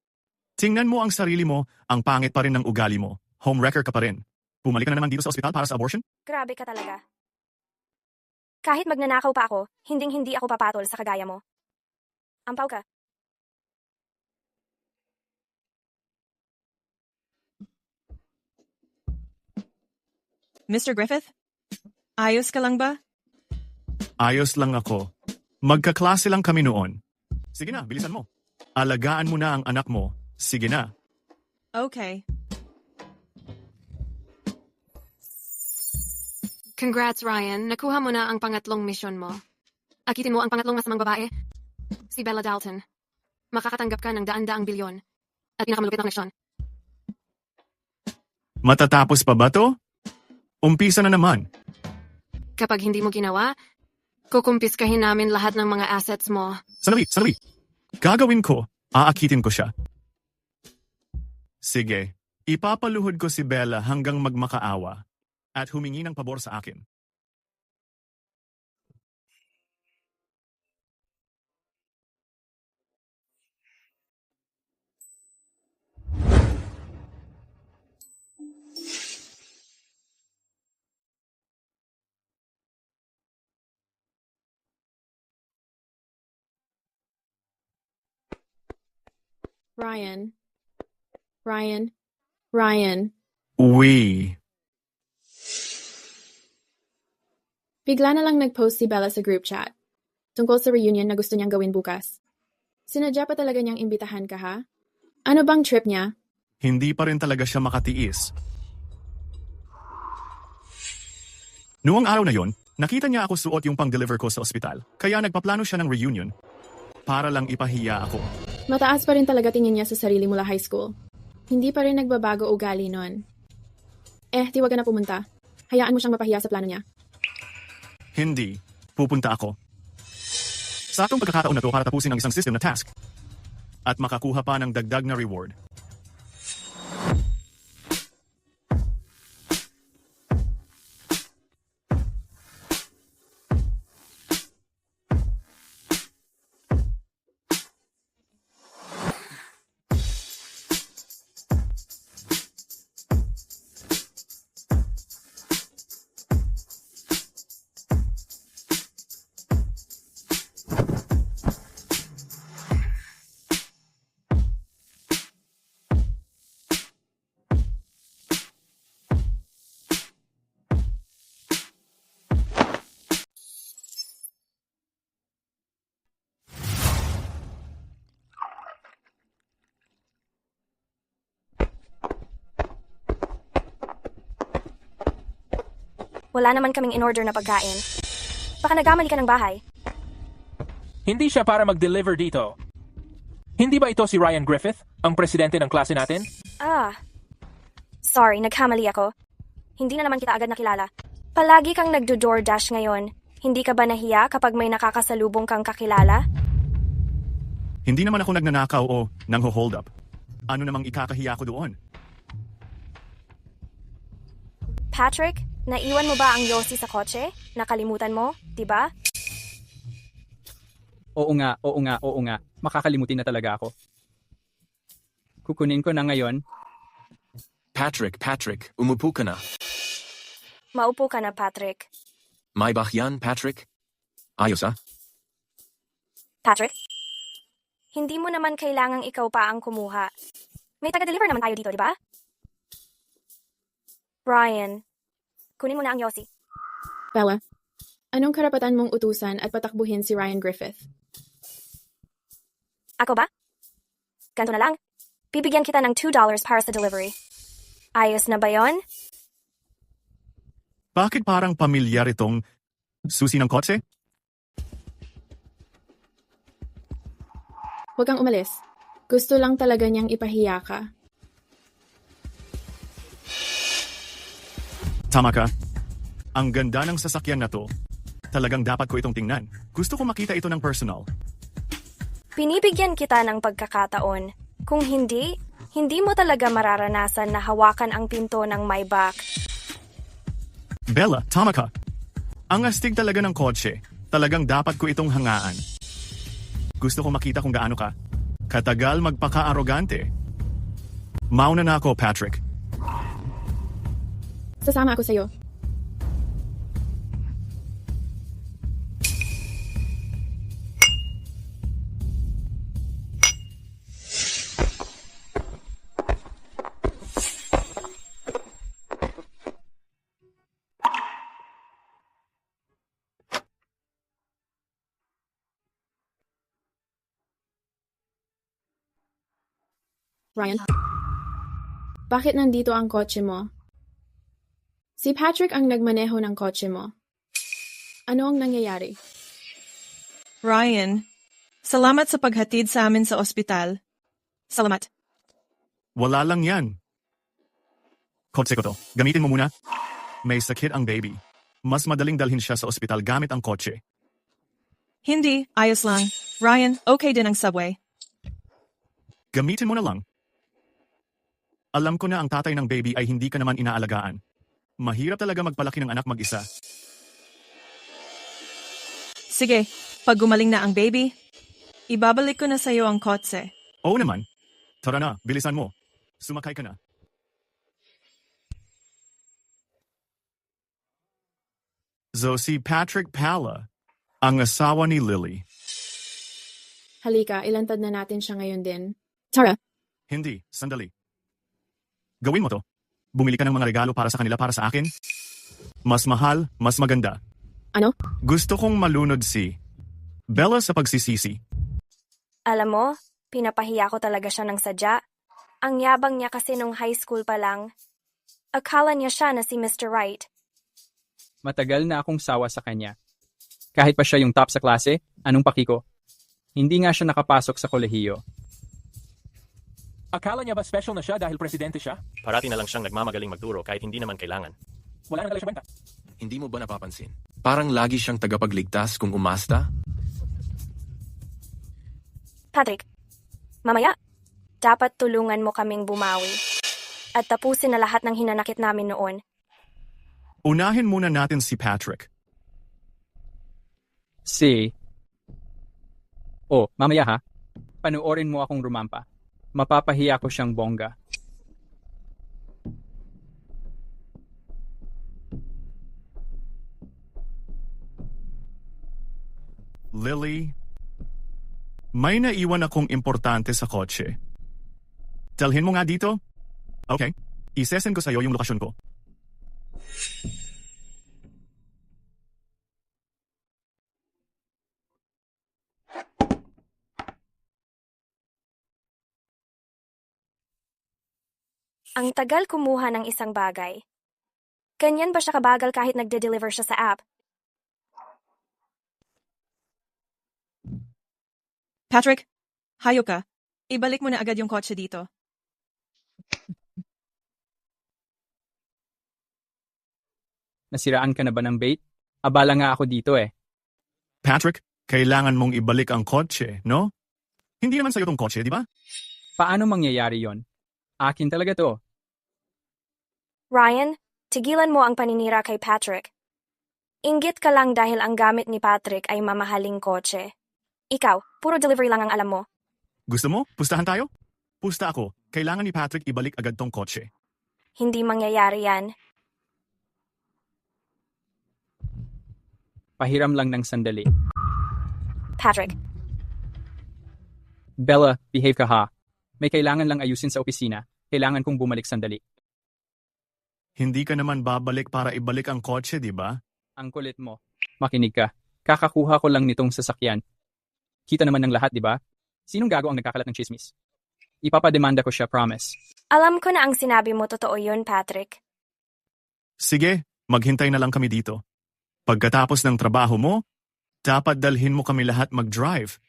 Tingnan mo ang sarili mo, ang pangit pa rin ng ugali mo. Homewrecker ka pa rin. Bumalik ka na naman dito sa ospital para sa abortion? Grabe ka talaga. Kahit magnanakaw pa ako, hinding-hindi ako papatol sa kagaya mo. Ampaw ka. Mr. Griffith? Ayos ka lang ba? Ayos lang ako. Magkaklase lang kami noon. Sige na, bilisan mo. Alagaan mo na ang anak mo. Sige na. Okay. Congrats, Ryan. Nakuha mo na ang pangatlong misyon mo. Akitin mo ang pangatlong masamang babae, si Bella Dalton. Makakatanggap ka ng daan-daang bilyon. At pinakamalupit ang leksyon. Matatapos pa ba to? Umpisa na naman. Kapag hindi mo ginawa, kukumpiskahin namin lahat ng mga assets mo. Sandali. Gagawin ko. Aakitin ko siya. Sige. Ipapaluhod ko si Bella hanggang magmakaawa at humingi ng pabor sa akin. Ryan. Ryan. Ryan. We. Bigla na lang nag-post si Bella sa group chat tungkol sa reunion na gusto niyang gawin bukas. Sinadya pa talaga niyang imbitahan ka, ha? Ano bang trip niya? Hindi pa rin talaga siya makatiis. Noong araw na yon, nakita niya ako suot yung pang-deliver ko sa ospital, kaya nagpaplano siya ng reunion para lang ipahiya ako. Mataas pa rin talaga tingin niya sa sarili mula high school. Hindi pa rin nagbabago ugali nun. Di wag ka na pumunta. Hayaan mo siyang mapahiya sa plano niya. Hindi. Pupunta ako. Sa atong pagkakataon na to para tapusin ang isang system na task at makakuha pa ng dagdag na reward. Wala naman kaming in-order na pagkain. Baka nagkamali ka ng bahay. Hindi siya para mag-deliver dito. Hindi ba ito si Ryan Griffith, ang presidente ng klase natin? Sorry, nagkamali ako. Hindi na naman kita agad nakilala. Palagi kang nagdo-DoorDash ngayon. Hindi ka ba nahiya kapag may nakakasalubong kang kakilala? Hindi naman ako nagnanakaw o nangho-hold up. Ano namang ikakahiya ko doon? Patrick, naiwan mo ba ang Yossi sa kotse? Nakalimutan mo, di ba? Oo nga. Makakalimutin na talaga ako. Kukunin ko na ngayon. Patrick, umupo ka na. Maupo ka na, Patrick. May bakyan, Patrick? Ayos Patrick? Hindi mo naman kailangang ikaw pa ang kumuha. May taga-deliver naman tayo dito, di ba? Brian, kunin mo na ang Yossi. Bella, anong karapatan mong utusan at patakbuhin si Ryan Griffith? Ako ba? Ganto na lang. Bibigyan kita ng $2 para sa delivery. Ayos na ba yon? Bakit parang pamilyar itong susi ng kotse? Huwag kang umalis. Gusto lang talaga niyang ipahiya ka. Tama ka. Ang ganda ng sasakyan na to. Talagang dapat ko itong tingnan. Gusto ko makita ito ng personal. Binibigyan kita ng pagkakataon. Kung hindi mo talaga mararanasan na hawakan ang pinto ng Maybach. Bella, tama ka. Ang astig talaga ng kotse. Talagang dapat ko itong hangaan. Gusto ko makita kung gaano ka. Katagal magpaka-arogante. Mauna na ako, Patrick. Sasama ako sa'yo. Ryan, bakit nandito ang kotse mo? Si Patrick ang nagmaneho ng kotse mo. Ano ang nangyayari? Ryan, salamat sa paghatid sa amin sa ospital. Salamat. Wala lang yan. Kotse ko to. Gamitin mo muna. May sakit ang baby. Mas madaling dalhin siya sa ospital gamit ang kotse. Hindi, ayos lang. Ryan, okay din ang subway. Gamitin mo na lang. Alam ko na ang tatay ng baby ay hindi ka naman inaalagaan. Mahirap talaga magpalaki ng anak mag-isa. Sige, pag gumaling na ang baby, ibabalik ko na sa iyo ang kotse. Oo naman. Tara na, bilisan mo. Sumakay ka na. So si Patrick Pala, ang asawa ni Lily. Halika, ilantad na natin siya ngayon din. Tara. Hindi, sandali. Gawin mo to. Bumili ka ng mga regalo para sa kanila para sa akin. Mas mahal, mas maganda. Ano? Gusto kong malunod si Bella sa pagsisisi. Alam mo, pinapahiya ko talaga siya ng sadya. Ang yabang niya kasi nung high school pa lang. Akala niya siya na si Mr. Right. Matagal na akong sawa sa kanya. Kahit pa siya yung top sa klase, anong paki ko? Hindi nga siya nakapasok sa kolehiyo. Akala niya ba special na siya dahil presidente siya? Parati na lang siyang nagmamagaling magturo kahit hindi naman kailangan. Wala nang siya benta. Hindi mo ba napapansin? Parang lagi siyang tagapagligtas kung umasta? Patrick, mamaya, dapat tulungan mo kaming bumawi. At tapusin na lahat ng hinanakit namin noon. Unahin muna natin si Patrick. Mamaya ha. Panuorin mo akong rumampa. Mapapahiya ko siyang bongga. Lily, may naiwan akong importante sa kotse. Dalhin mo nga dito? Okay, isesend ko sa'yo yung lokasyon ko. Ang tagal kumuha ng isang bagay. Ganyan ba siya kabagal kahit nagde-deliver siya sa app? Patrick, hayop ka. Ibalik mo na agad yung kotse dito. Nasiraan ka na ba ng bait? Abala nga ako dito eh. Patrick, kailangan mong ibalik ang kotse, no? Hindi naman sa'yo tong kotse, di ba? Paano mangyayari yon? Akin talaga to. Ryan, tigilan mo ang paninira kay Patrick. Inggit ka lang dahil ang gamit ni Patrick ay mamahaling kotse. Ikaw, puro delivery lang ang alam mo. Gusto mo? Pustahan tayo? Pusta ako. Kailangan ni Patrick ibalik agad tong kotse. Hindi mangyayari yan. Pahiram lang ng sandali. Patrick. Bella, behave ka ha. May kailangan lang ayusin sa opisina. Kailangan kong bumalik sandali. Hindi ka naman babalik para ibalik ang kotse, di ba? Ang kulit mo. Makinig ka. Kakakuha ko lang nitong sasakyan. Kita naman ng lahat, di ba? Sinong gago ang nagkakalat ng chismis? Ipapademanda ko siya, promise. Alam ko na ang sinabi mo totoo yun, Patrick. Sige, maghintay na lang kami dito. Pagkatapos ng trabaho mo, dapat dalhin mo kami lahat mag-drive.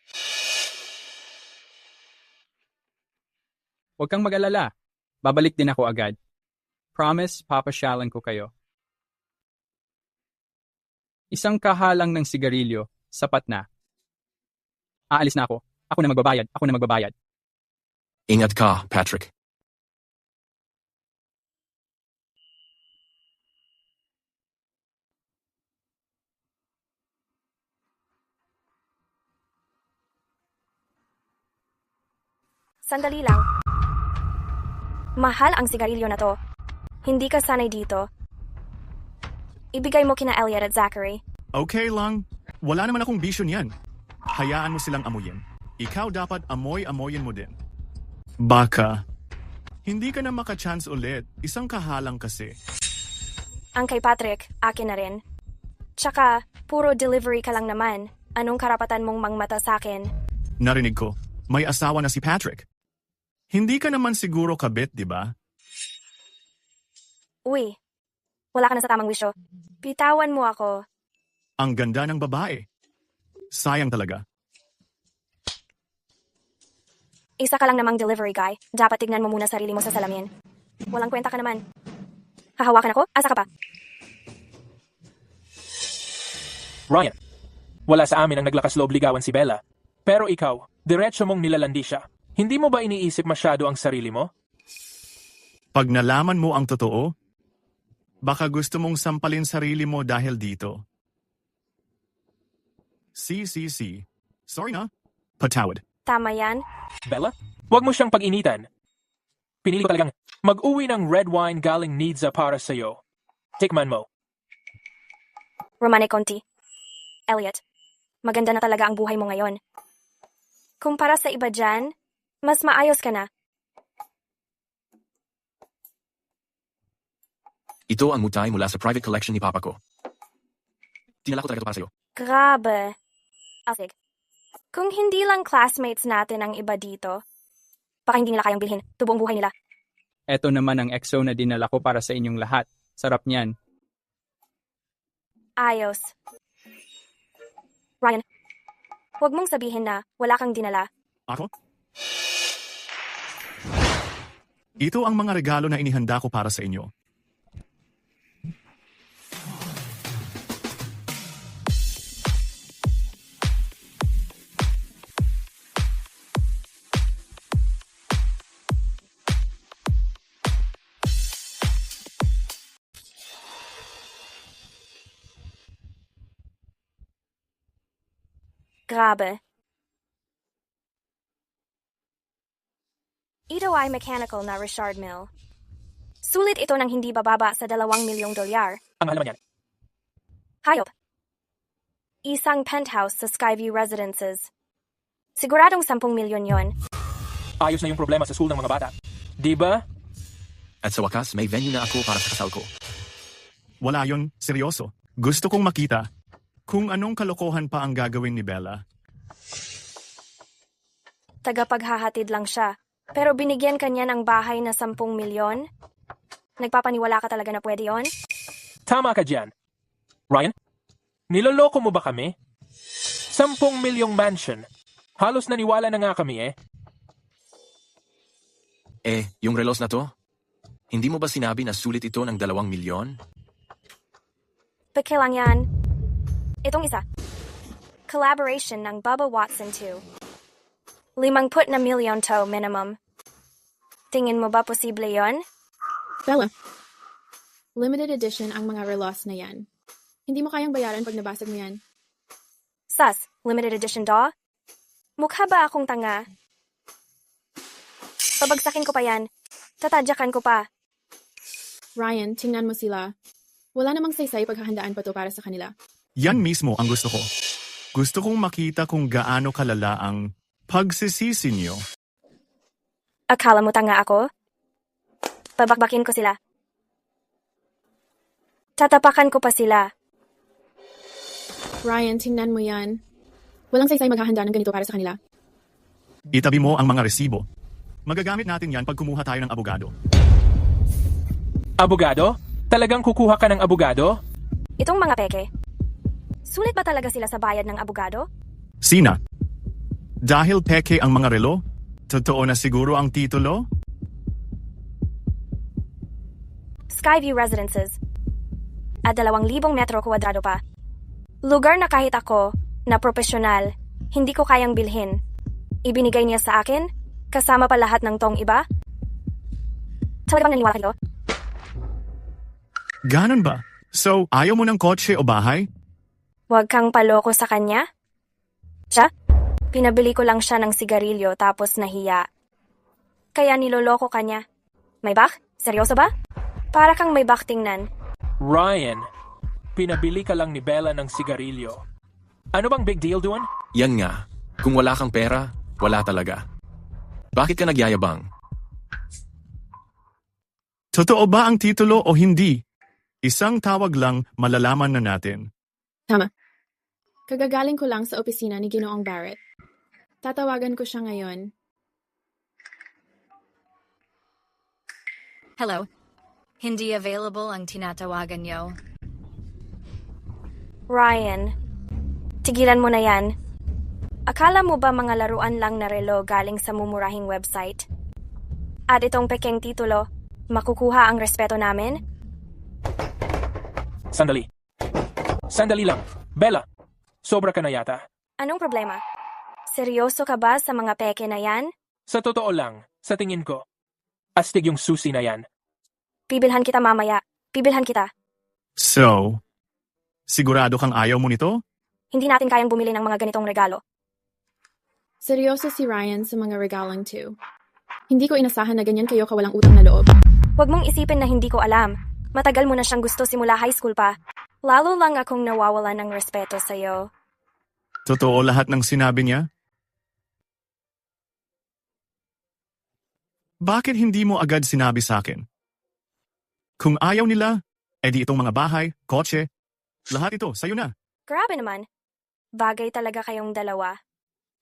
Huwag kang mag-alala. Babalik din ako agad. Promise, papasyalan ko kayo. Isang kahalang ng sigarilyo, sapat na. Aalis na ako. Ako na magbabayad. Ingat ka, Patrick. Sandali lang. Mahal ang sigarilyo na to. Hindi ka sanay dito. Ibigay mo kina Elliot at Zachary. Okay lang. Wala naman akong bisyo niyan. Hayaan mo silang amuyin. Ikaw dapat amoy-amoyin mo din. Baka, hindi ka na maka-chance ulit. Isang kahalang kasi. Ang kay Patrick, akin na rin. Tsaka, puro delivery ka lang naman. Anong karapatan mong mangmata sa akin? Narinig ko, may asawa na si Patrick. Hindi ka naman siguro kabit, di ba? Uy, wala ka na sa tamang wisyo. Bitawan mo ako. Ang ganda ng babae. Sayang talaga. Isa ka lang namang delivery guy. Dapat tignan mo muna sarili mo sa salamin. Walang kwenta ka naman. Hahawakan ako? Asa ka pa? Ryan, wala sa amin ang naglakas loob ligawan si Bella. Pero ikaw, diretso mong nilalandi siya. Hindi mo ba iniisip masyado ang sarili mo? Pag nalaman mo ang totoo, baka gusto mong sampalin sarili mo dahil dito. Si. Sorry na. Patawad. Tama yan. Bella, huwag mo siyang pag-initan. Pinili ko talagang mag-uwi ng red wine galing Nidza para sa'yo. Tikman mo. Romane Conti. Elliot, maganda na talaga ang buhay mo ngayon. Kumpara sa iba dyan, mas maayos ka na. Ito ang mutay mula sa private collection ni Papa ko. Dinala ko talaga ito para sa'yo. Grabe. Asig. Kung hindi lang classmates natin ang iba dito, baka hindi nila kayang bilhin. Tubuong buhay nila. Eto naman ang EXO na dinala ko para sa inyong lahat. Sarap niyan. Ayos. Ryan, huwag mong sabihin na wala kang dinala. Ako? Ito ang mga regalo na inihanda ko para sa inyo. Grabe. Ito ay mechanical na Richard Mill. Sulit ito ng hindi bababa sa $2 milyong. Ang halaman yan. Hayop. Isang penthouse sa Skyview Residences. Siguradong 10 milyon yon. Ayos na yung problema sa school ng mga bata. Di ba? At sa wakas, may venue na ako para sa kasal ko. Wala yon, seryoso. Gusto kong makita kung anong kalokohan pa ang gagawin ni Bella. Tagapaghahatid lang siya. Pero binigyan kanya ng bahay na 10 milyon? Nagpapaniwala ka talaga na pwede yon? Tama ka dyan. Ryan, niloloko mo ba kami? 10 milyong mansion. Halos naniwala na nga kami eh. Yung relos na to? Hindi mo ba sinabi na sulit ito ng 2 milyon? Peke lang yan. Itong isa. Collaboration ng Bubba Watson 2. 50 na milyon to minimum. Tingin mo ba posible yon? Bella, limited edition ang mga relos na yan. Hindi mo kayang bayaran pag nabasag mo yan. Sas, limited edition daw? Mukha ba akong tanga? Pabagsakin ko pa yan. Tatadyakan ko pa. Ryan, tingnan mo sila. Wala namang saysay paghahandaan pa to para sa kanila. Yan mismo ang gusto ko. Gusto kong makita kung gaano kalala ang pagsisisi niyo. Akala mo tanga ako? Babakbakin ko sila. Tatapakan ko pa sila. Ryan, tingnan mo yan. Walang saysay maghahanda ng ganito para sa kanila. Itabi mo ang mga resibo. Magagamit natin yan pag kumuha tayo ng abogado. Abogado? Talagang kukuha ka ng abogado? Itong mga peke. Sulit ba talaga sila sa bayad ng abogado? Sina? Dahil peke ang mga relo? Totoo na siguro ang titulo? Skyview Residences. At 2,000 metro kwadrado pa. Lugar na kahit ako, na profesional, hindi ko kayang bilhin. Ibinigay niya sa akin, kasama pa lahat ng tong iba? Talagang naniwala kayo? Ganon ba? So, ayaw mo ng kotse o bahay? Huwag kang paloko sa kanya? Siya? Pinabili ko lang siya ng sigarilyo tapos nahiya. Kaya niloloko kanya. May bak? Seryoso ba? Para kang may bak tingnan. Ryan, pinabili ka lang ni Bella ng sigarilyo. Ano bang big deal doon? Yan nga. Kung wala kang pera, wala talaga. Bakit ka nagyayabang? Totoo ba ang titulo o hindi? Isang tawag lang, malalaman na natin. Tama. Kagagaling ko lang sa opisina ni Ginoong Barrett. Tatawagan ko siya ngayon. Hello. Hindi available ang tinatawagan niyo. Ryan, tigilan mo na yan. Akala mo ba mga laruan lang na relo galing sa mumurahing website? At itong pekeng titulo, makukuha ang respeto namin? Sandali. Sandali lang. Bella, sobra ka na yata. Anong problema? Seryoso ka ba sa mga peke na yan? Sa totoo lang, sa tingin ko, astig yung susi na yan. Pibilhan kita mamaya. Pibilhan kita. So, sigurado kang ayaw mo nito? Hindi natin kayang bumili ng mga ganitong regalo. Seryoso si Ryan sa mga regalong too. Hindi ko inasahan na ganyan kayo kawalang utang na loob. Huwag mong isipin na hindi ko alam. Matagal mo na siyang gusto simula high school pa. Lalo lang akong nawawala ng respeto sa'yo. Totoo lahat ng sinabi niya? Bakit hindi mo agad sinabi sa akin? Kung ayaw nila, E di itong mga bahay, kotse, lahat ito, sa'yo na. Grabe naman. Bagay talaga kayong dalawa.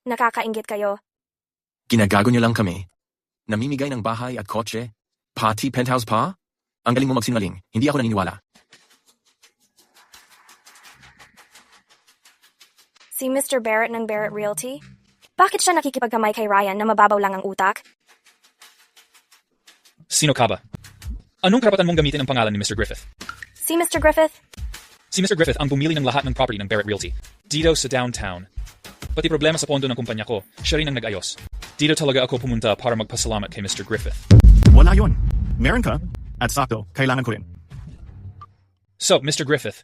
Nakakainggit kayo. Ginagago niyo lang kami. Namimigay ng bahay at kotse, pati penthouse pa? Ang galing mo magsinungaling, hindi ako naniniwala. Si Mr. Barrett ng Barrett Realty? Bakit siya nakikipagkamay kay Ryan na mababaw lang ang utak? Sino ka ba? Anong karapatan mong gamitin ang pangalan ni Mr. Griffith? Si Mr. Griffith? Si Mr. Griffith ang bumili ng lahat ng property ng Barrett Realty. Dito sa downtown. Pati problema sa pondo ng kumpanya ko, siya rin ang nag-ayos. Dito talaga ako pumunta para magpasalamat kay Mr. Griffith. Wala yon. Meron ka, at sakto, kailangan ko rin. So, Mr. Griffith,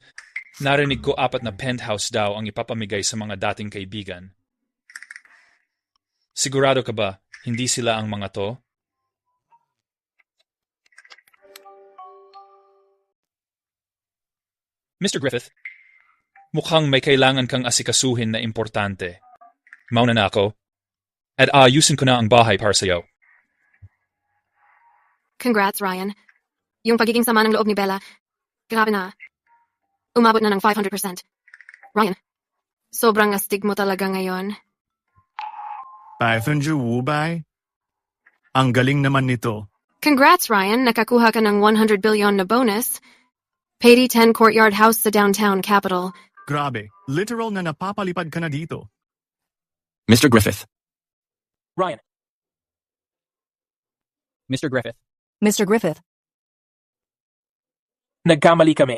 narinig ko 4 na penthouse daw ang ipapamigay sa mga dating kaibigan. Sigurado ka ba, hindi sila ang mga to? Mr. Griffith, mukhang may kailangan kang asikasuhin na importante. Mauna na ako, at ayusin ko na ang bahay para sa'yo. Congrats, Ryan. Yung pagiging sama ng loob ni Bella, grabe na. Umabot na ng 500%. Ryan, sobrang astig mo talaga ngayon. 500 wubay? Ang galing naman nito. Congrats, Ryan. Nakakuha ka ng 100 billion na bonus. Payday 10 courtyard house sa downtown capital. Grabe, literal na napapalipad ka na dito. Mr. Griffith. Ryan. Mr. Griffith. Mr. Griffith. Nagkamali kami.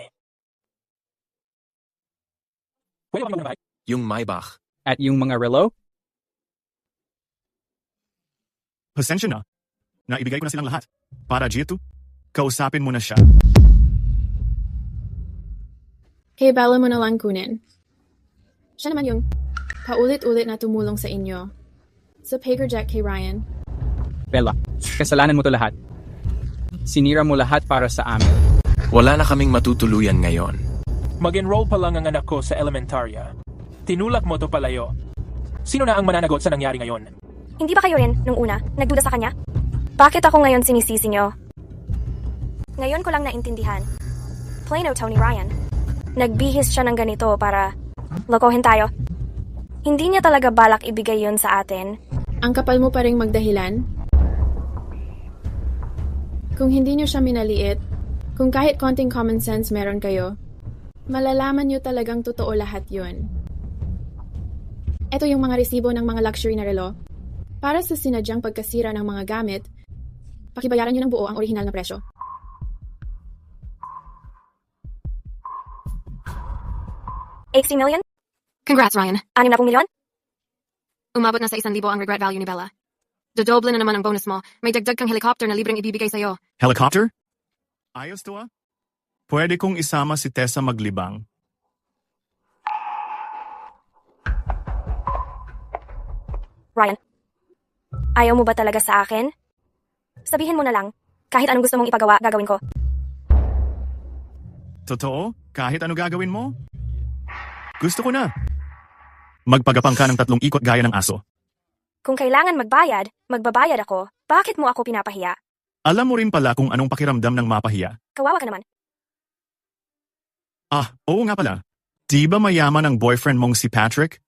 Pwede ba mag-bike? Yung Maybach. At yung mga relo? Pasensya na. Naibigay ko na silang lahat. Para G2, kausapin mo na siya. Kay Bella mo na lang kunin. Siya naman yung paulit-ulit na tumulong sa inyo. Sa Pagerjack kay Ryan. Bella, kasalanan mo to lahat. Sinira mo lahat para sa amin. Wala na kaming matutuluyan ngayon. Mag-enroll pa lang ang anak ko sa elementarya. Tinulak mo to palayo. Sino na ang mananagot sa nangyari ngayon? Hindi ba kayo rin, nung una, nagduda sa kanya? Bakit ako ngayon sinisisi nyo? Ngayon ko lang naintindihan. Plano Tony Ryan. Nagbihis siya ng ganito para lokohin tayo. Hindi niya talaga balak ibigay yon sa atin. Ang kapal mo pa ring magdahilan? Kung hindi niyo siya minaliit, kung kahit konting common sense meron kayo, malalaman niyo talagang totoo lahat yun. Ito yung mga resibo ng mga luxury na relo. Para sa sinadyang pagkasira ng mga gamit, pakibayaran niyo ng buo ang orihinal na presyo. $80 million? Congrats, Ryan. 60 milyon? Umabot na sa 1,000 ang regret value ni Bella. Dodoble na naman ang bonus mo. May dagdag kang helicopter na libreng ibibigay sa'yo. Helicopter? Ayos to ah. Pwede kong isama si Tessa maglibang. Ryan, ayaw mo ba talaga sa akin? Sabihin mo na lang. Kahit anong gusto mong ipagawa, gagawin ko. Totoo? Kahit ano gagawin mo? Gusto ko na. Magpagapang ka ng 3 ikot gaya ng aso. Kung kailangan magbayad, magbabayad ako. Bakit mo ako pinapahiya? Alam mo rin pala kung anong pakiramdam ng mapahiya. Kawawa ka naman. Ah, oo nga pala. Di ba mayaman ang boyfriend mong si Patrick?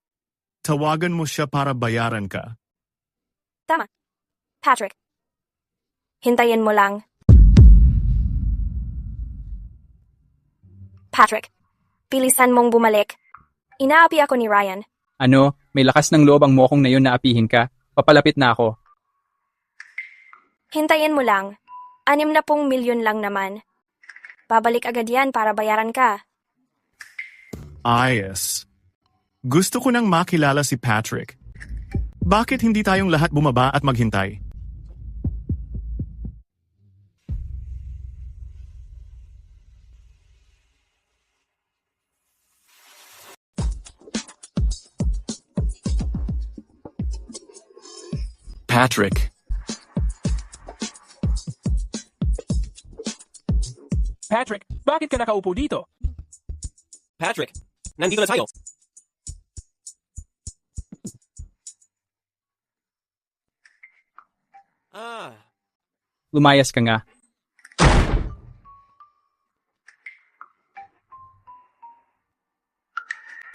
Tawagan mo siya para bayaran ka. Tama. Patrick. Hintayin mo lang. Patrick, bilisan mong bumalik. Inaapi ako ni Ryan. Ano, may lakas ng loob ang mokong na yun na apihin ka? Papalapit na ako. Hintayin mo lang. 60 milyon lang naman. Babalik agad yan para bayaran ka. Ayos. Gusto ko nang makilala si Patrick. Bakit hindi tayong lahat bumaba at maghintay? Patrick. Patrick, bakit ka nakaupo dito? Patrick, nandito na tayo. Lumayas ka nga.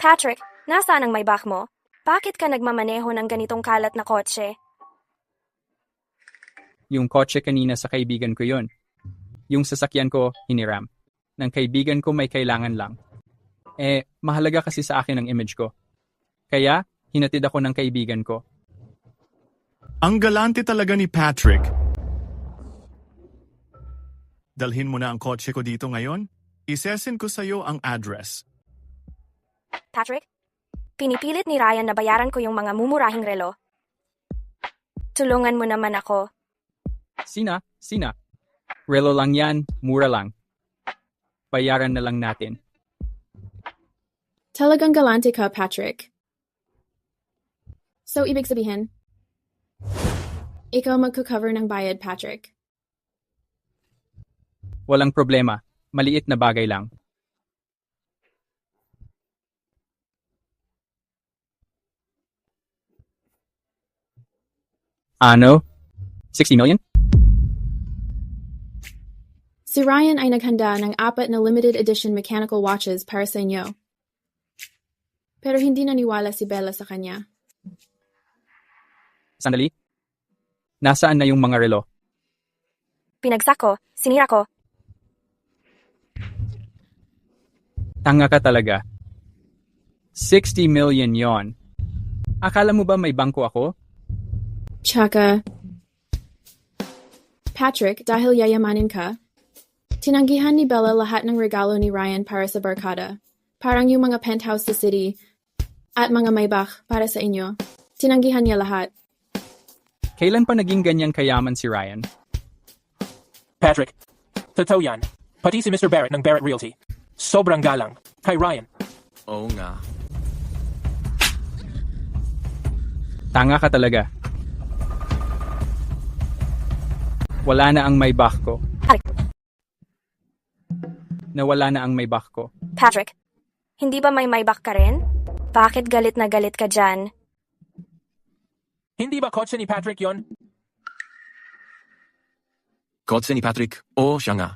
Patrick, nasaan ang Maybach mo? Bakit ka nagmamaneho ng ganitong kalat na kotse? Yung kotse kanina sa kaibigan ko yon. Yung sasakyan ko, hiniram. Ng kaibigan ko may kailangan lang. Mahalaga kasi sa akin ang image ko. Kaya, hinatid ako ng kaibigan ko. Ang galante talaga ni Patrick. Dalhin mo na ang kotse ko dito ngayon. Isesend ko sa'yo ang address. Patrick, pinipilit ni Ryan na bayaran ko yung mga mumurahing relo. Tulungan mo naman ako. Sina? Relo lang yan, mura lang. Bayaran na lang natin. Talagang galante ka, Patrick. So, ibig sabihin, ikaw magko-cover ng bayad, Patrick. Walang problema. Maliit na bagay lang. Ano? 60 million? Si Ryan ay naghanda ng 4 na limited edition mechanical watches para sa inyo. Pero hindi naniwala si Bella sa kanya. Sandali. Nasaan na yung mga relo? Pinagsak ko, sinira ko. Tanga ka talaga. 60 million yon. Akala mo ba may bangko ako? Tsaka, Patrick, dahil yayamanin ka, tinanggihan ni Bella lahat ng regalo ni Ryan para sa barkada. Parang yung mga penthouse sa city at mga Maybach para sa inyo. Tinanggihan niya lahat. Kailan pa naging ganyan kayaman si Ryan? Patrick, totoo yan. Pati si Mr. Barrett ng Barrett Realty. Sobrang galang. Kay Ryan. Oo nga. Tanga ka talaga. Wala na ang Maybach ko. Nawala na ang Maybach ko. Patrick, hindi ba may Maybach ka rin? Bakit galit na galit ka dyan? Hindi ba kotse ni Patrick yon? Kotse ni Patrick? Oo, siya nga.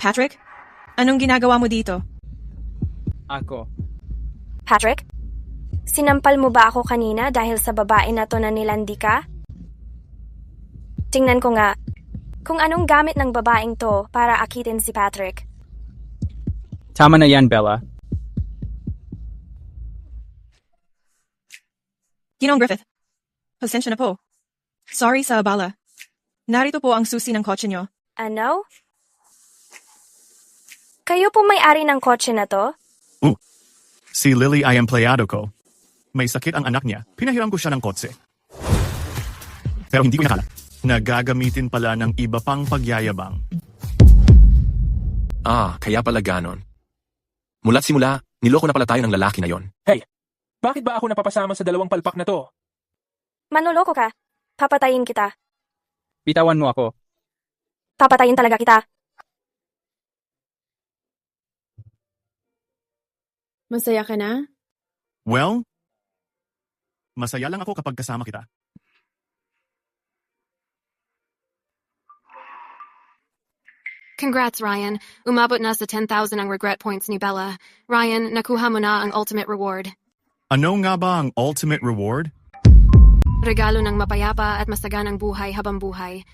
Patrick, anong ginagawa mo dito? Ako. Patrick, sinampal mo ba ako kanina dahil sa babae na to na nilandi ka? Tingnan ko nga kung anong gamit ng babaeng to para akitin si Patrick. Tama na yan, Bella. Ginoong Griffith, pasensya na po. Sorry sa abala. Narito po ang susi ng kotse nyo. Ano? Kayo po may-ari ng kotse na to? Si Lily ay empleyado ko. May sakit ang anak niya. Pinahiram ko siya ng kotse. Pero hindi ko nakala na gagamitin pala ng iba pang pagyayabang. Kaya pala ganon. Mula't simula, niloko na pala tayo ng lalaki na yon. Hey, bakit ba ako napapasama sa dalawang palpak na to? Manloloko ka. Papatayin kita. Bitawan mo ako. Papatayin talaga kita. Masaya ka na? Well, masaya lang ako kapag kasama kita. Congrats, Ryan. Umabot na sa 10,000 ang regret points ni Bella. Ryan, nakuha mo na ang ultimate reward. Ano nga ba ang ultimate reward? Regalo ng mapayapa at masaganang buhay habang buhay.